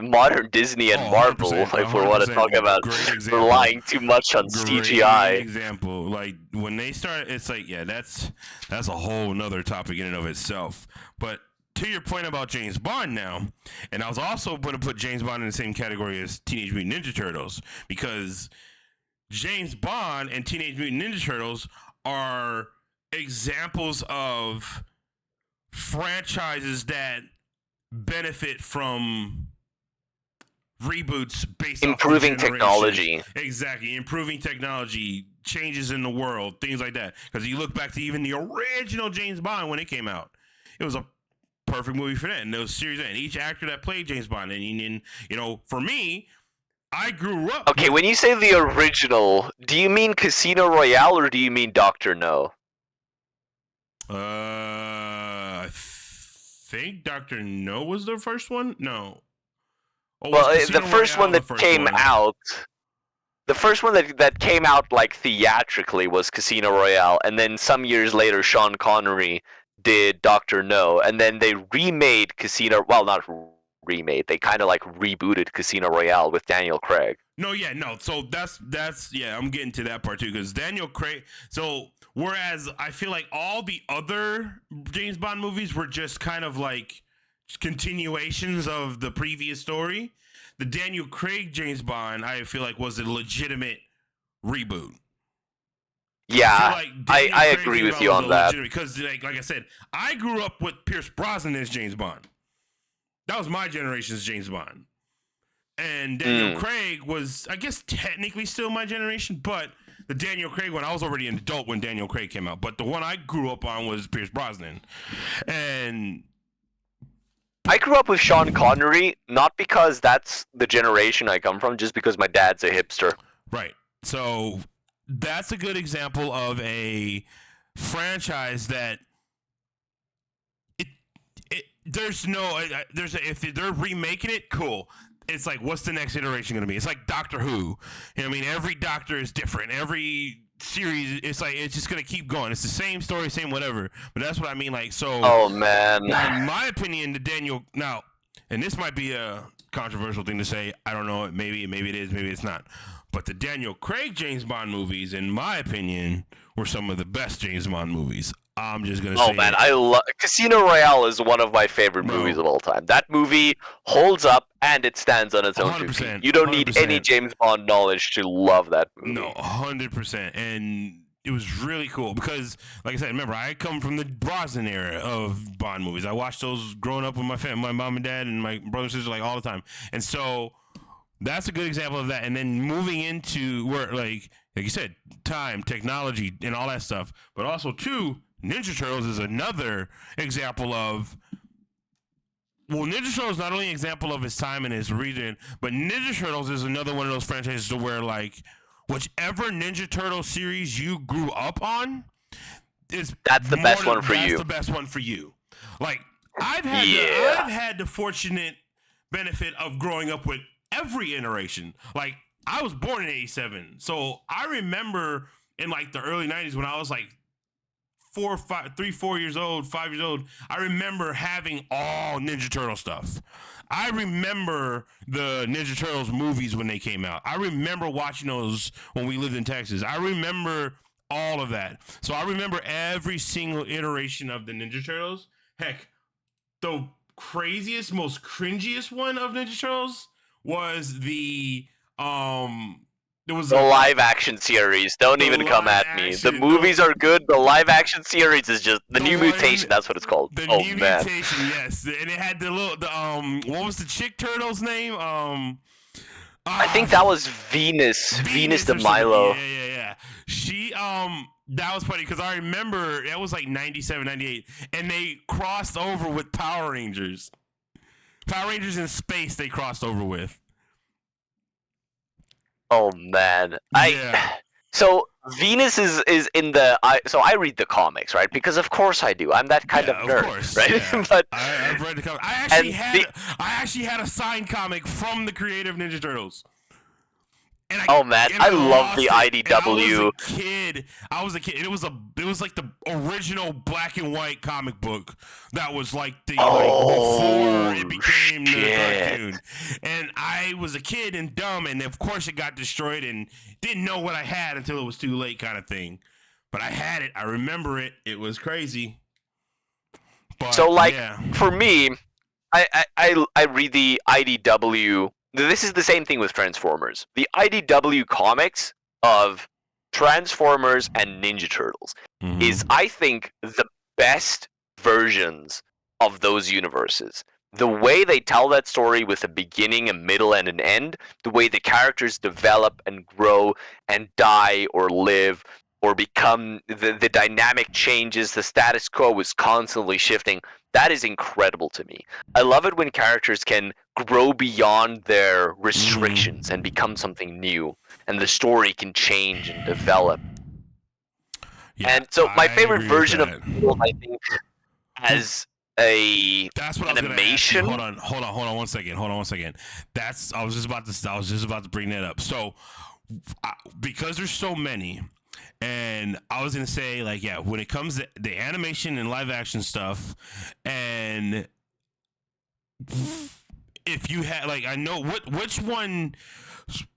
C: Modern Disney and Marvel, if we want to talk about relying too much on CGI.
A: Example, like when they start, it's like, yeah, that's a whole nother topic in and of itself. But to your point about James Bond now, and I was also going to put James Bond in the same category as Teenage Mutant Ninja Turtles, because James Bond and Teenage Mutant Ninja Turtles are examples of franchises that benefit from reboots based on
C: improving technology.
A: Exactly, improving technology, changes in the world, things like that. Because you look back to even the original James Bond when it came out, it was a perfect movie for that. And those series, and each actor that played James Bond, and you know, for me, I grew up.
C: Okay, when you say the original, do you mean Casino Royale or do you mean Dr. No?
A: I think Dr. No was the first one. No.
C: Oh, well, the first one that came out, the first one that came out like theatrically was Casino Royale, and then some years later, Sean Connery did Dr. No, and then they remade Casino. Well, not remade. They kind of like rebooted Casino Royale with Daniel Craig.
A: No. So that's yeah. I'm getting to that part too, because Daniel Craig. So whereas I feel like all the other James Bond movies were just kind of like continuations of the previous story, the Daniel Craig James Bond, I feel like, was a legitimate reboot.
C: Yeah, I agree with you on that.
A: Because like I said, I grew up with Pierce Brosnan as James Bond. That was my generation's James Bond. And Daniel Craig was, I guess, technically still my generation, but the Daniel Craig one, I was already an adult when Daniel Craig came out. But the one I grew up on was Pierce Brosnan. And
C: I grew up with Sean Connery, not because that's the generation I come from, just because my dad's a hipster.
A: Right. So that's a good example of a franchise that if they're remaking it, cool. It's like, what's the next iteration going to be? It's like Doctor Who. You know what I mean? Every Doctor is different. Every series, it's like, it's just going to keep going. It's the same story, same whatever. But that's what I mean. Like, so.
C: Oh, man.
A: In my opinion, now, and this might be a controversial thing to say. I don't know. Maybe it is. Maybe it's not. But the Daniel Craig James Bond movies, in my opinion, were some of the best James Bond movies. I'm just gonna say.
C: Oh man, I love Casino Royale is one of my favorite movies of all time. That movie holds up and it stands on its own 2 feet. You don't need any James Bond knowledge to love that movie.
A: No, 100%. And it was really cool because, like I said, remember, I come from the Brosnan era of Bond movies. I watched those growing up with my family, my mom and dad and my brother and sister, like, all the time. And so that's a good example of that. And then moving into where, like you said, time, technology, and all that stuff. But also, too, Ninja Turtles is another example of. Well, Ninja Turtles is not only an example of his time and his region, but Ninja Turtles is another one of those franchises to where, like, whichever Ninja Turtle series you grew up on
C: that's the best one for you.
A: That's the best one for you. Like, I've had the fortunate benefit of growing up with every iteration. Like, I was born in '87, so I remember in like the early '90s when I was like 4 years old, 5 years old. I remember having all Ninja Turtle stuff. I remember the Ninja Turtles movies when they came out. I remember watching those when we lived in Texas. I remember all of that. So I remember every single iteration of the Ninja Turtles. Heck, the craziest, most cringiest one of Ninja Turtles was the
C: live action series. Don't even come at me. The movies are good. The live action series is just the new mutation. That's what it's called.
A: The new mutation, yes. And it had what was the chick turtle's name?
C: I think that was Venus. Venus de Milo.
A: Yeah. She that was funny because I remember that was like 97, 98, and they crossed over with Power Rangers. Power Rangers in space. They crossed over with.
C: Oh man, so Venus is in the so I read the comics, right? Because of course I do. I'm that kind of nerd, right?
A: Yeah.
C: But
A: I've read the comic. I actually had a signed comic from the creator of Ninja Turtles.
C: I love the IDW.
A: I was a kid. It was like the original black and white comic book that was like before it became the cartoon. And I was a kid and dumb, and of course it got destroyed and didn't know what I had until it was too late, kind of thing. But I had it. I remember it. It was crazy. But,
C: so for me, I read the IDW. This is the same thing with Transformers. The IDW comics of Transformers and Ninja Turtles is, I think, the best versions of those universes. The way they tell that story with a beginning, a middle, and an end, the way the characters develop and grow and die or live or become, the dynamic changes, the status quo is constantly shifting. That is incredible to me. I love it when characters can grow beyond their restrictions and become something new, and the story can change and develop. Yeah, and so my favorite version of Turtles, I think, has
A: that's what
C: animation.
A: Hold on one second. I was just about to bring that up. So because there's so many. And I was gonna say, when it comes to the animation and live action stuff, and if you had, I know which one.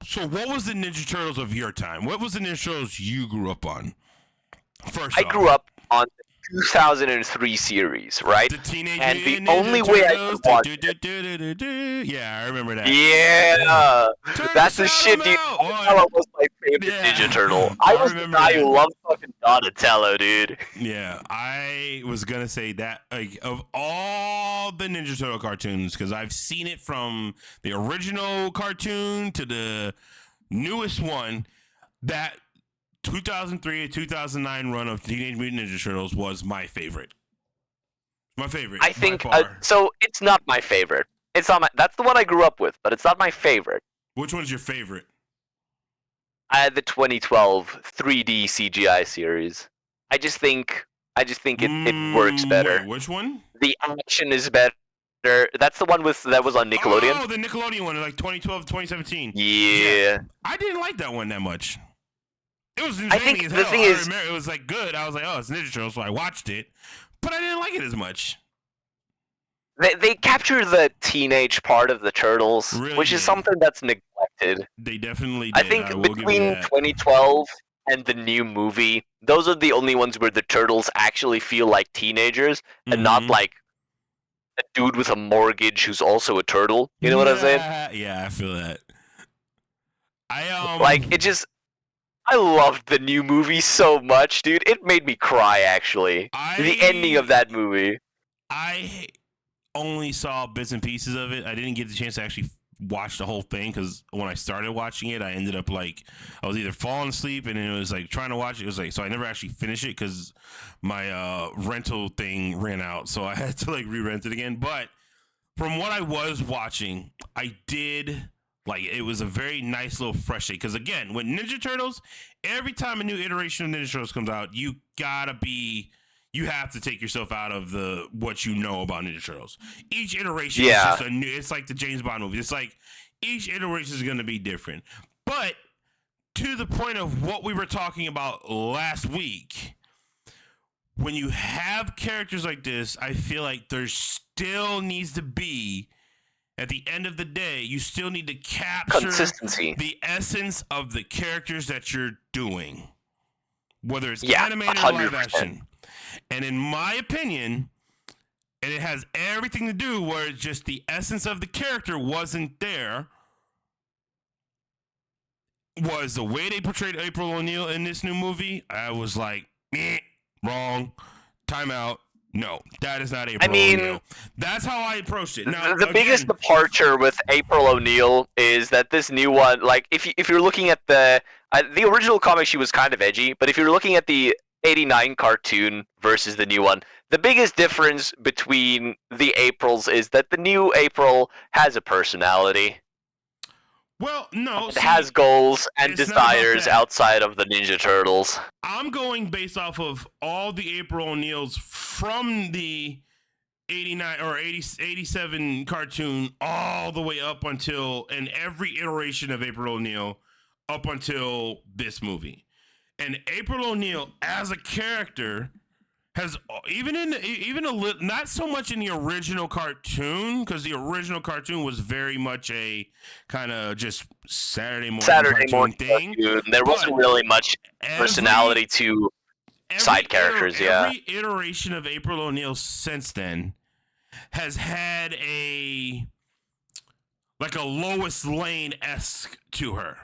A: So, what was the Ninja Turtles of your time? What was the Ninja Turtles you grew up on?
C: I grew up on the 2003 series, right?
A: The Teenage
C: Mutant Ninja Turtles. I could watch
A: Yeah, I remember that.
C: Yeah, that's the shit, dude. Donatello was my favorite Ninja Turtle. I was the guy who loved fucking Donatello, dude.
A: Yeah, I was gonna say that, of all the Ninja Turtle cartoons, because I've seen it from the original cartoon to the newest one, that 2003 to 2009 run of Teenage Mutant Ninja Turtles was my favorite. My favorite.
C: I think so. It's not my favorite. It's not my. That's the one I grew up with, but it's not my favorite.
A: Which one's your favorite?
C: I had the 2012 3D CGI series. I just think it works better.
A: Wait, which one?
C: The action is better. That's the one that was on Nickelodeon.
A: Oh, the Nickelodeon one, like 2012, 2017.
C: Yeah.
A: I didn't like that one that much. It was
C: I think
A: as
C: the
A: hell.
C: thing is,
A: it was good. I was like, oh, it's Ninja Turtles, so I watched it, but I didn't like it as much.
C: they capture the teenage part of the Turtles,
A: Really
C: which is
A: did.
C: something that's neglected.
A: They definitely
C: I
A: did.
C: think
A: I will give you
C: between
A: that.
C: 2012 and the new movie, those are the only ones where the Turtles actually feel like teenagers and not
A: Mhm.
C: like a dude with a mortgage who's also a turtle. You know what I'm saying?
A: Yeah, I feel that. I
C: Like, I loved the new movie so much, dude. It made me cry, actually. The ending of
A: I
C: that movie.
A: I only saw bits and pieces of it. I didn't get the chance to actually watch the whole thing because when I started watching it, I ended up like I was either falling asleep and then it was like trying to watch it. It was like so I never actually finished it because my rental thing ran out, so I had to like re-rent it again. But from what I was watching, I did like it was a very nice little fresh take. Because again, with Ninja Turtles, every time a new iteration of Ninja Turtles comes out, you have to take yourself out of the what you know about Ninja Turtles. Each iteration is
C: Yeah.
A: just a new. It's like the James Bond movie. It's like each iteration is going to be different. But to the point of what we were talking about last week, when you have characters like this, I feel like there still needs to be, at the end of the day, you still need to capture
C: Consistency.
A: the essence of the characters that you're doing, whether it's
C: Yeah,
A: animated or live
C: 100%.
A: action. And in my opinion, and it has everything to do where it's just the essence of the character wasn't there, was the way they portrayed April O'Neil in this new movie. I was like, wrong, timeout. No, that is not April O'Neil. That's how I approached it. Now,
C: The biggest departure with April O'Neil is that this new one, like, if you're looking at the original comic, she was kind of edgy, but if you're looking at the '89 cartoon versus the new one, the biggest difference between the Aprils is that the new April has a personality.
A: well, no,
C: It has goals and
A: it's not about
C: desires
A: that.
C: outside of the Ninja Turtles.
A: I'm going based off of all the April O'Neils from the 89 or 87 cartoon all the way up until, and every iteration of April O'Neil up until this movie. And April O'Neil as a character has not so much in the original cartoon, because the original cartoon was very much a kind of just Saturday morning thing.
C: Cartoon. There wasn't really much personality to side characters.
A: Every iteration of April O'Neil since then has had a Lois Lane-esque to her.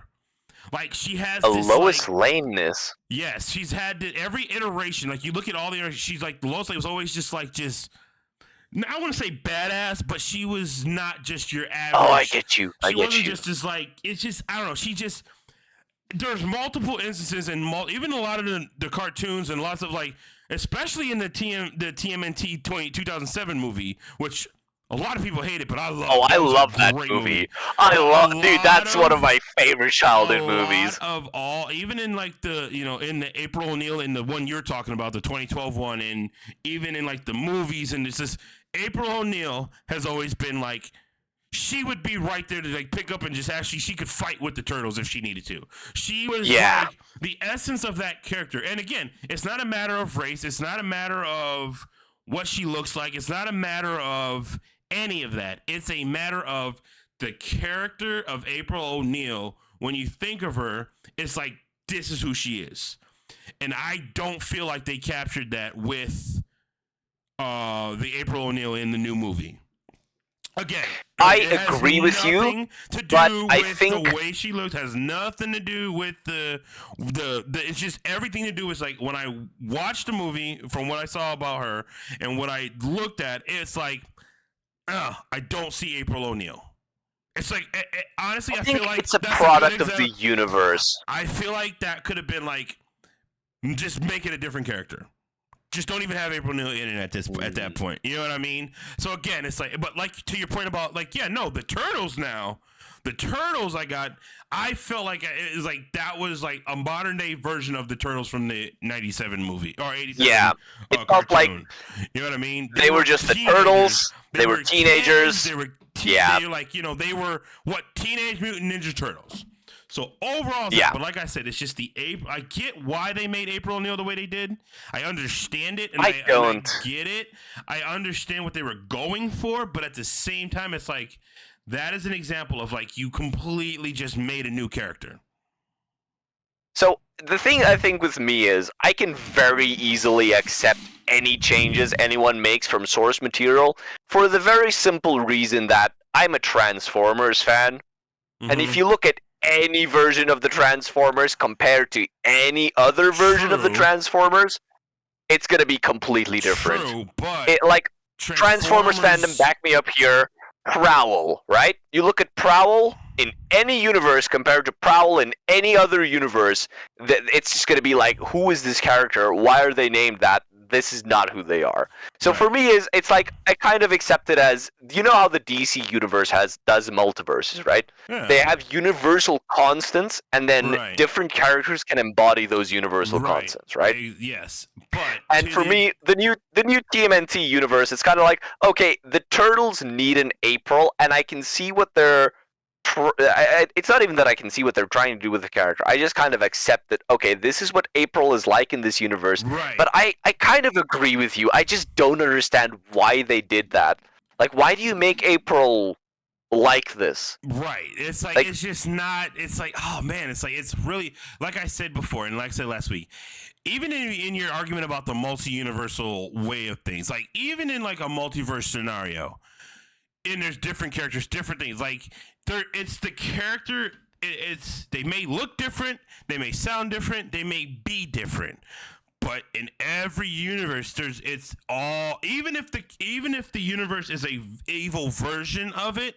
A: Like she has
C: a
A: this,
C: Lois
A: like,
C: Lane-ness.
A: Yes, she's had every iteration. Like you look at all the iterations, she's like Lois Lane was always just I want to say badass, but she was not just your average.
C: Oh, I get you.
A: She wasn't just as it's just I don't know. She just there's multiple instances and even a lot of the cartoons and lots of especially in the TMNT 2007 movie, which a lot of people hate it, but I love.
C: Oh, I love that movie. Dude, that's one of my favorite childhood movies.
A: Even in in the April O'Neil, in the one you're talking about, the 2012 one, and even in the movies, and it's just April O'Neil has always been she would be right there to pick up and just actually she could fight with the turtles if she needed to. She was the essence of that character. And again, it's not a matter of race. It's not a matter of what she looks like. It's not a matter of any of that. It's a matter of the character of April O'Neil. When you think of her, it's this is who she is. And I don't feel like they captured that with the April O'Neil in the new movie. Again,
C: I agree with you, but I think
A: the way she looks has nothing to do with the it's just everything to do with when I watched the movie, from what I saw about her and what I looked at, it's I don't see April O'Neil. It's honestly, I feel like
C: it's a product of the universe.
A: I feel like that could have been just make it a different character. Just don't even have April O'Neil in it at that point. You know what I mean? So again, it's but to your point about the Turtles now. The Turtles I felt like it was that was a modern day version of the Turtles from the 97 movie or 87.
C: Yeah, it felt
A: cartoon. You know what I mean?
C: They were just teenagers. The Turtles. They were teenagers.
A: Kids, they were they were what Teenage Mutant Ninja Turtles. So overall,
C: Yeah.
A: but like I said, it's just the April. I get why they made April O'Neil the way they did. I understand it, and
C: I don't.
A: I get it. I understand what they were going for, but at the same time, it's like that is an example of like you completely just made a new character.
C: So the thing I think with me is I can very easily accept any changes anyone makes from source material for the very simple reason that I'm a Transformers fan. And if you look at any version of the Transformers compared to any other version of the
A: True.
C: Transformers, it's going to be completely different.
A: True, but
C: Like, Transformers fandom, back me up here. Prowl, right? You look at Prowl in any universe compared to Prowl in any other universe, it's just going to be like, who is this character? Why are they named that? This is not who they are. So
A: Right.
C: for me, it's like I kind of accept it as, you know how the DC universe does multiverses, right?
A: Yeah.
C: They have universal constants, and then
A: Right.
C: different characters can embody those universal constants, right?
A: Yes, but
C: And for me, the new TMNT universe, it's kind of like, okay, the Turtles need an April, and I can see what they're. It's not even that I can see what they're trying to do with the character. I just kind of accept that, okay, this is what April is like in this universe.
A: right.
C: But I kind of agree with you. I just don't understand why they did that. Like, why do you make April like this?
A: Right. It's like it's just not. It's like, oh man. It's like it's really like I said before, and like I said last week. Even in your argument about the multi-universal way of things, like even in like a multiverse scenario, and there's different characters, different things. Like it's the character. It's they may look different, they may sound different, they may be different. But in every universe, it's all even if the universe is a evil version of it,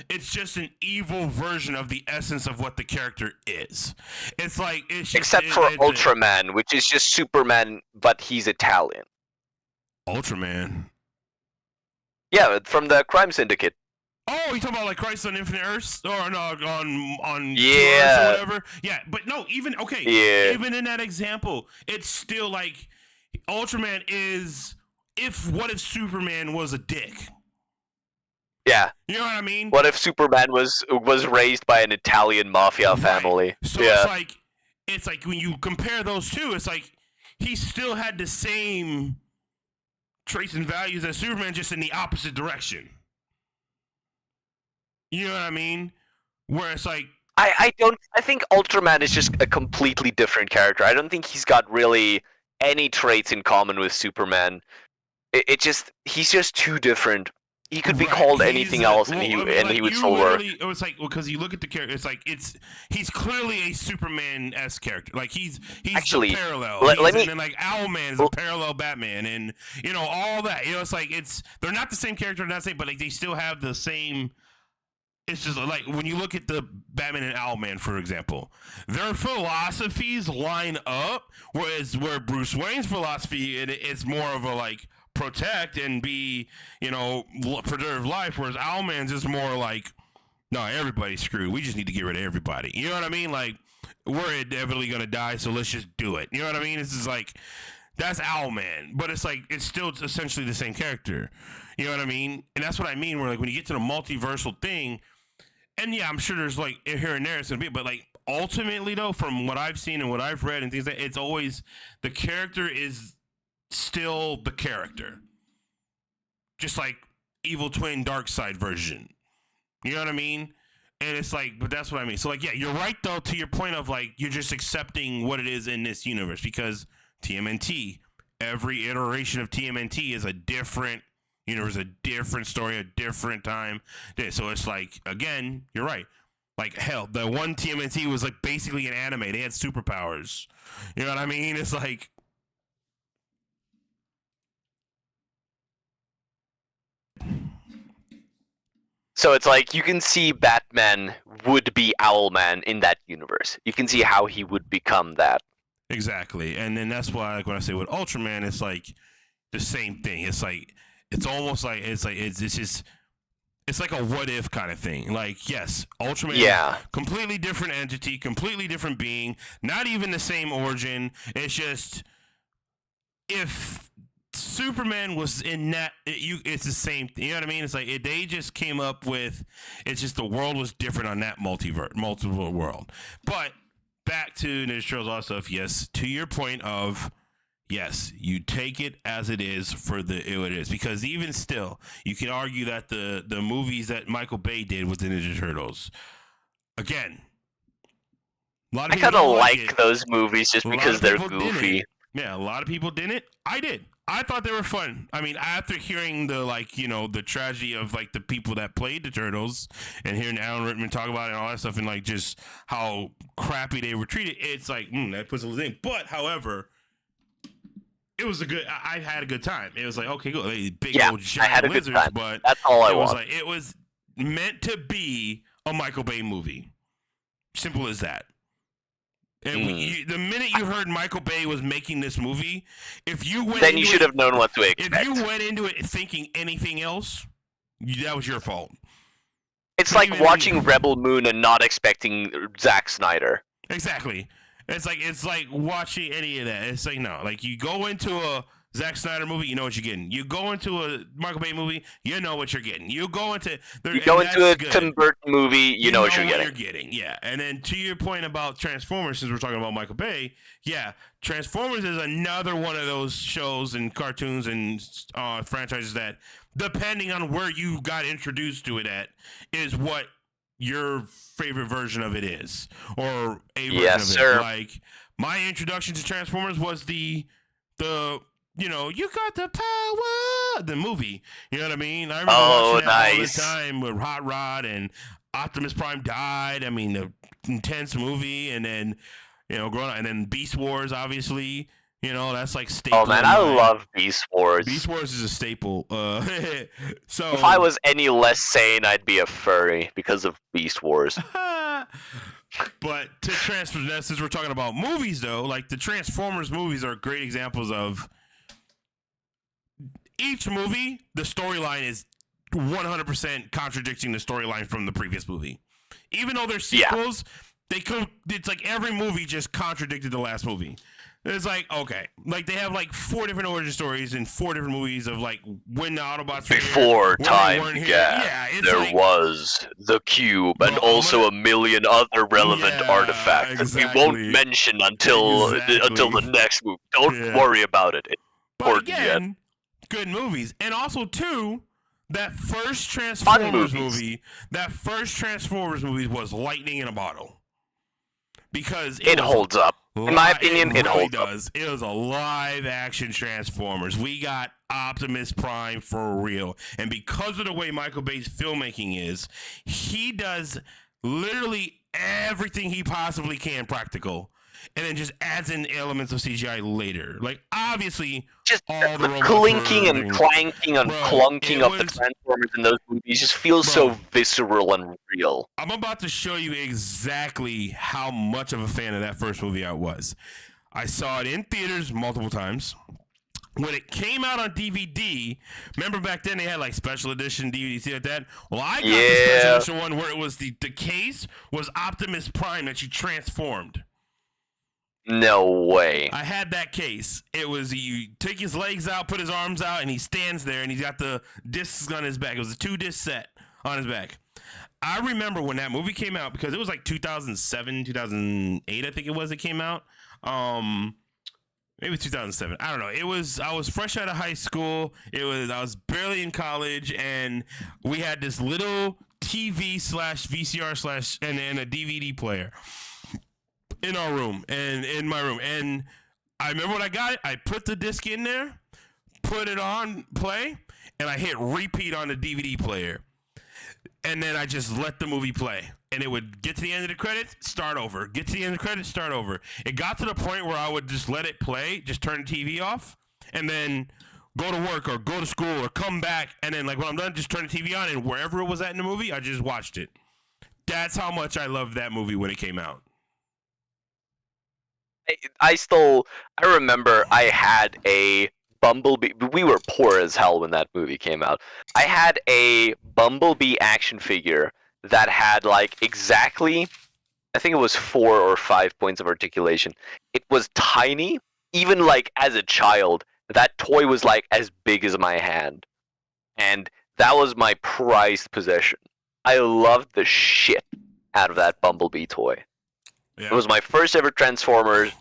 A: it's just an evil version of the essence of what the character is. It's like it's just,
C: except for Ultraman, which is just Superman, but he's Italian.
A: Ultraman.
C: Yeah, from the Crime Syndicate.
A: Oh, you talking about like Crisis on Infinite Earths or no, on
C: Yeah,
A: or whatever? Yeah, but no, even okay.
C: Yeah.
A: Even in that example, it's still like Ultraman is what if Superman was a dick?
C: Yeah.
A: You know what I mean?
C: What if Superman was raised by an Italian mafia family?
A: So
C: Yeah.
A: it's like when you compare those two, it's like he still had the same traits and values as Superman, just in the opposite direction. You know what I mean? Where it's like
C: I think Ultraman is just a completely different character. I don't think he's got really any traits in common with Superman. He's just too different. He could be called anything else, and he would still work.
A: It was like because you look at the character, it's like he's clearly a Superman-esque character. Like he's
C: Actually,
A: the parallel.
C: let me-
A: and then like Owlman is a parallel Batman, and you know all that. You know, it's like they're not the same character, not the same, but like they still have the same. It's just like when you look at the Batman and Owlman, for example, their philosophies line up. Where Bruce Wayne's philosophy, it's more of a like protect and be, preserve life, whereas Owlman's is more like, no, everybody's screwed. We just need to get rid of everybody. You know what I mean? Like we're inevitably gonna die, so let's just do it. You know what I mean? This is like that's Owlman, but it's like it's still essentially the same character. You know what I mean? And that's what I mean. Where like when you get to the multiversal thing. And yeah, I'm sure there's like here and there it's gonna be, but like ultimately though, from what I've seen and what I've read and things like that, it's always the character is still the character, just like Evil Twin Dark Side version. You know what I mean? And it's like, but that's what I mean. So like, yeah, you're right though to your point of like you're just accepting what it is in this universe because TMNT, every iteration of TMNT is a different. Universe, a different story, a different time. So it's like, again, you're right. Like, hell, the one TMNT was like basically an anime. They had superpowers. You know what I mean? It's like.
C: So it's like you can see Batman would be Owlman in that universe. You can see how he would become that.
A: Exactly. And then that's why, like, when I say with Ultraman, it's like the same thing. It's like. It's almost like it's like a what if kind of thing. Like, yes, Ultraman, completely different entity, completely different being, not even the same origin. It's just if Superman was in that. It's the same thing. You know what I mean? It's like they just came up with. It's just the world was different on that multiple world. But back to Ninja Turtles, all that stuff. Yes, to your point of. Yes, you take it as it is for what it is, because even still, you can argue that the movies that Michael Bay did with the Ninja Turtles, again, a lot of
C: I
A: people
C: kind of
A: don't
C: like
A: it.
C: those movies just
A: A lot
C: because
A: of
C: they're
A: people
C: goofy.
A: didn't. Yeah, a lot of people didn't. I did. I thought they were fun. I mean, after hearing the tragedy of like the people that played the Turtles and hearing Alan Rickman talk about it and all that stuff and like just how crappy they were treated, it's like that puts a little thing. But however, it was I had a good time. It was like, okay, cool. Big old giant lizards, but
C: that's all I
A: was
C: want.
A: like it was meant to be a Michael Bay movie. Simple as that. And the minute you heard Michael Bay was making this movie, if you went
C: then you should have known what to expect.
A: If you went into it thinking anything else, that was your fault.
C: It's like watching Rebel Moon and not expecting Zack Snyder.
A: Exactly. It's like watching any of that. It's like no, like you go into a Zack Snyder movie, you know what you're getting. You go into a Michael Bay movie, you know what you're getting. You go into
C: a Tim Burton movie, you know what you're
A: getting. Yeah. And then to your point about Transformers, since we're talking about Michael Bay, yeah, Transformers is another one of those shows and cartoons and franchises that, depending on where you got introduced to it at, is what your favorite version of it is, or a version of it. Like my introduction to Transformers was the you got the power, the movie. You know what I mean? I remember watching that all the time with Hot Rod and Optimus Prime died. I mean, the intense movie, and then growing up, and then Beast Wars, obviously. That's like staple.
C: Oh man, I love Beast Wars.
A: Beast Wars is a staple. So
C: if I was any less sane, I'd be a furry because of Beast Wars.
A: But to Transformers, since we're talking about movies, though, like the Transformers movies are great examples of each movie. The storyline is 100% contradicting the storyline from the previous movie. Even though they're sequels, it's like every movie just contradicted the last movie. It's like, okay, like they have like 4 different origin stories in 4 different movies of like when the Autobots
C: before time began. There was the cube and also a million other relevant artifacts that we won't mention until the next movie. Don't worry about it. It's
A: but again, good movies, and also too, that first Transformers movie was lightning in a bottle because it
C: holds up. In my opinion, it
A: really
C: holds
A: does.
C: up.
A: It was a live-action Transformers. We got Optimus Prime for real. And because of the way Michael Bay's filmmaking is, he does literally everything he possibly can practical, and then just adds in elements of CGI later. Like, obviously,
C: just
A: all the
C: clinking and clanking and clunking of the Transformers in those movies just feels so visceral and real.
A: I'm about to show you exactly how much of a fan of that first movie I was. I saw it in theaters multiple times. When it came out on DVD, remember back then they had like special edition DVDs like that? Well, I got the special edition one where it was the case was Optimus Prime that you transformed.
C: No way.
A: I had that case. It was you take his legs out, put his arms out, and he stands there, and he's got the discs on his back. It was a 2-disc set on his back. I remember when that movie came out because it was like 2007, 2008, I think it was. It came out. Maybe 2007. I don't know. I was fresh out of high school. I was barely in college, and we had this little TV/VCR/ and a DVD player in our room and in my room. And I remember when I got it, I put the disc in there, put it on play, and I hit repeat on the DVD player. And then I just let the movie play. And it would get to the end of the credits, start over. Get to the end of the credits, start over. It got to the point where I would just let it play, just turn the TV off, and then go to work or go to school or come back. And then like when I'm done, just turn the TV on, and wherever it was at in the movie, I just watched it. That's how much I loved that movie when it came out.
C: I remember I had a Bumblebee. We were poor as hell when that movie came out. I had a Bumblebee action figure that had like exactly, I think it was 4 or 5 points of articulation. It was tiny, even like as a child. that toy was like as big as my hand, and that was my prized possession. I loved the shit out of that Bumblebee toy.
A: Yeah.
C: It was my first ever Transformers,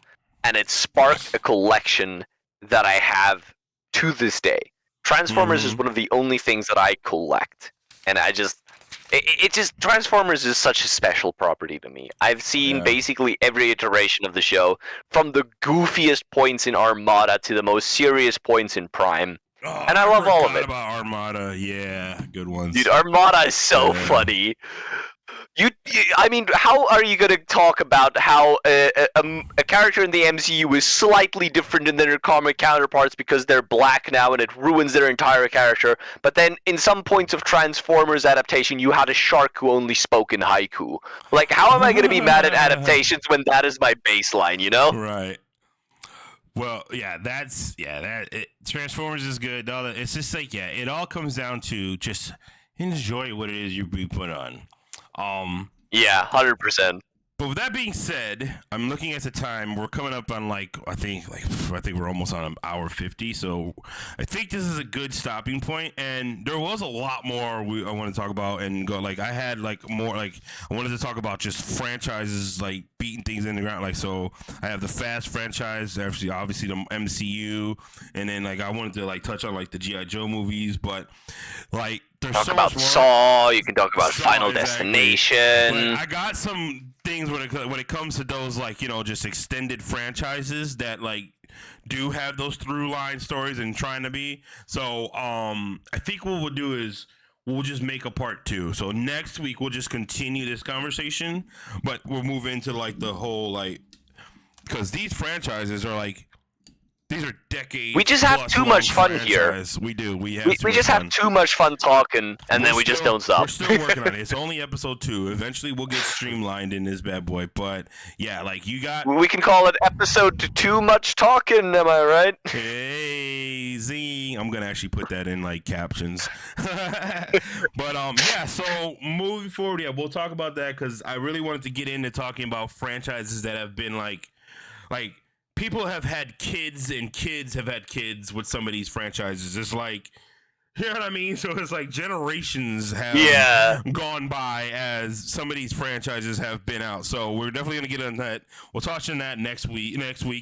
C: and it sparked a collection that I have to this day. Transformers is one of the only things that I collect, and it just Transformers is such a special property to me. I've seen basically every iteration of the show, from the goofiest points in Armada to the most serious points in Prime, and I love all of it.
A: About Armada, yeah, good ones.
C: Dude, Armada is so funny. I mean, how are you going to talk about how a character in the MCU is slightly different than their comic counterparts because they're black now and it ruins their entire character, but then in some points of Transformers adaptation, you had a shark who only spoke in haiku? Like, how am I going to be mad at adaptations when that is my baseline, you know?
A: Right. Well, yeah, Transformers is good. It's just like, it all comes down to just enjoy what it is you be put on.
C: Yeah, 100%.
A: But with that being said, I'm looking at the time. We're coming up on I think we're almost on an hour 50. So I think this is a good stopping point. And there was a lot more I want to talk about and go. I had more. I wanted to talk about just franchises beating things in the ground. So I have the Fast franchise, obviously the MCU, and then I wanted to touch on the G.I. Joe movies, but there's
C: talk
A: so
C: about
A: much more.
C: Saw. You can talk about Final Destination.
A: I got some things when it comes to those just extended franchises that do have those through line stories and trying to be. So I think what we'll do is we'll just make a part 2. So next week we'll just continue this conversation, but we'll move into the whole because these franchises are these are decades.
C: We just have too much fun here.
A: We do. We
C: just have too much fun talking, and then we just don't stop.
A: We're still working on it. It's only episode 2. Eventually, we'll get streamlined in this bad boy. But yeah, you got.
C: We can call it episode too much talking. Am I right?
A: Hey Z, I'm gonna actually put that in captions. But yeah. So moving forward, we'll talk about that because I really wanted to get into talking about franchises that have been people have had kids and kids have had kids with some of these franchises. It's you know what I mean? So it's generations have gone by as some of these franchises have been out. So we're definitely going to get on that. We'll touch on that next week.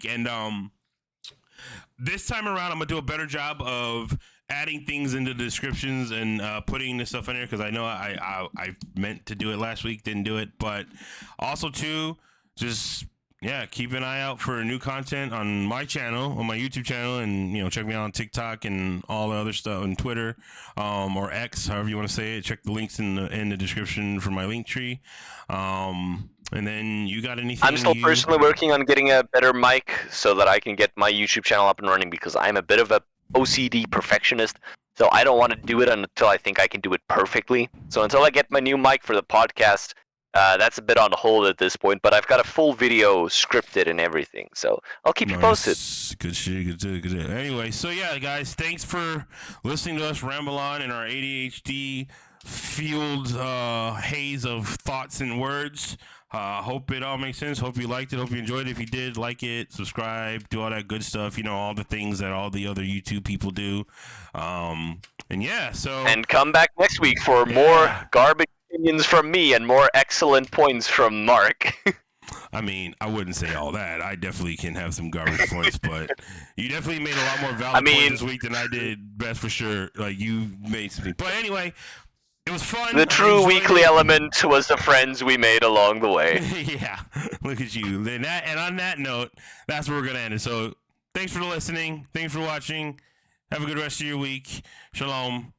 A: And this time around, I'm going to do a better job of adding things into the descriptions and putting this stuff in there because I know I meant to do it last week, didn't do it. But also, too, just... yeah, keep an eye out for new content on my channel, on my YouTube channel, and check me out on TikTok and all the other stuff on Twitter, or X, however you want to say it. Check the links in the description for my link tree. And then you got anything?
C: I'm still personally working on getting a better mic so that I can get my YouTube channel up and running because I'm a bit of a OCD perfectionist. So I don't want to do it until I think I can do it perfectly. So until I get my new mic for the podcast. That's a bit on hold at this point, but I've got a full video scripted and everything, so I'll keep you posted.
A: Good shit. Anyway, so yeah, guys, thanks for listening to us ramble on in our ADHD fueled haze of thoughts and words. Hope it all makes sense. Hope you liked it. Hope you enjoyed it. If you did, like it, subscribe, do all that good stuff. All the things that all the other YouTube people do. And
C: come back next week for more garbage opinions from me and more excellent points from Mark.
A: I mean, I wouldn't say all that. I definitely can have some garbage points, but you definitely made a lot more valid points this week than I did. That's for sure. You made something. But anyway, it was fun.
C: The true weekly element was the friends we made along the way.
A: Yeah, look at you. And on that note, that's where we're gonna end it. So, thanks for listening. Thanks for watching. Have a good rest of your week. Shalom.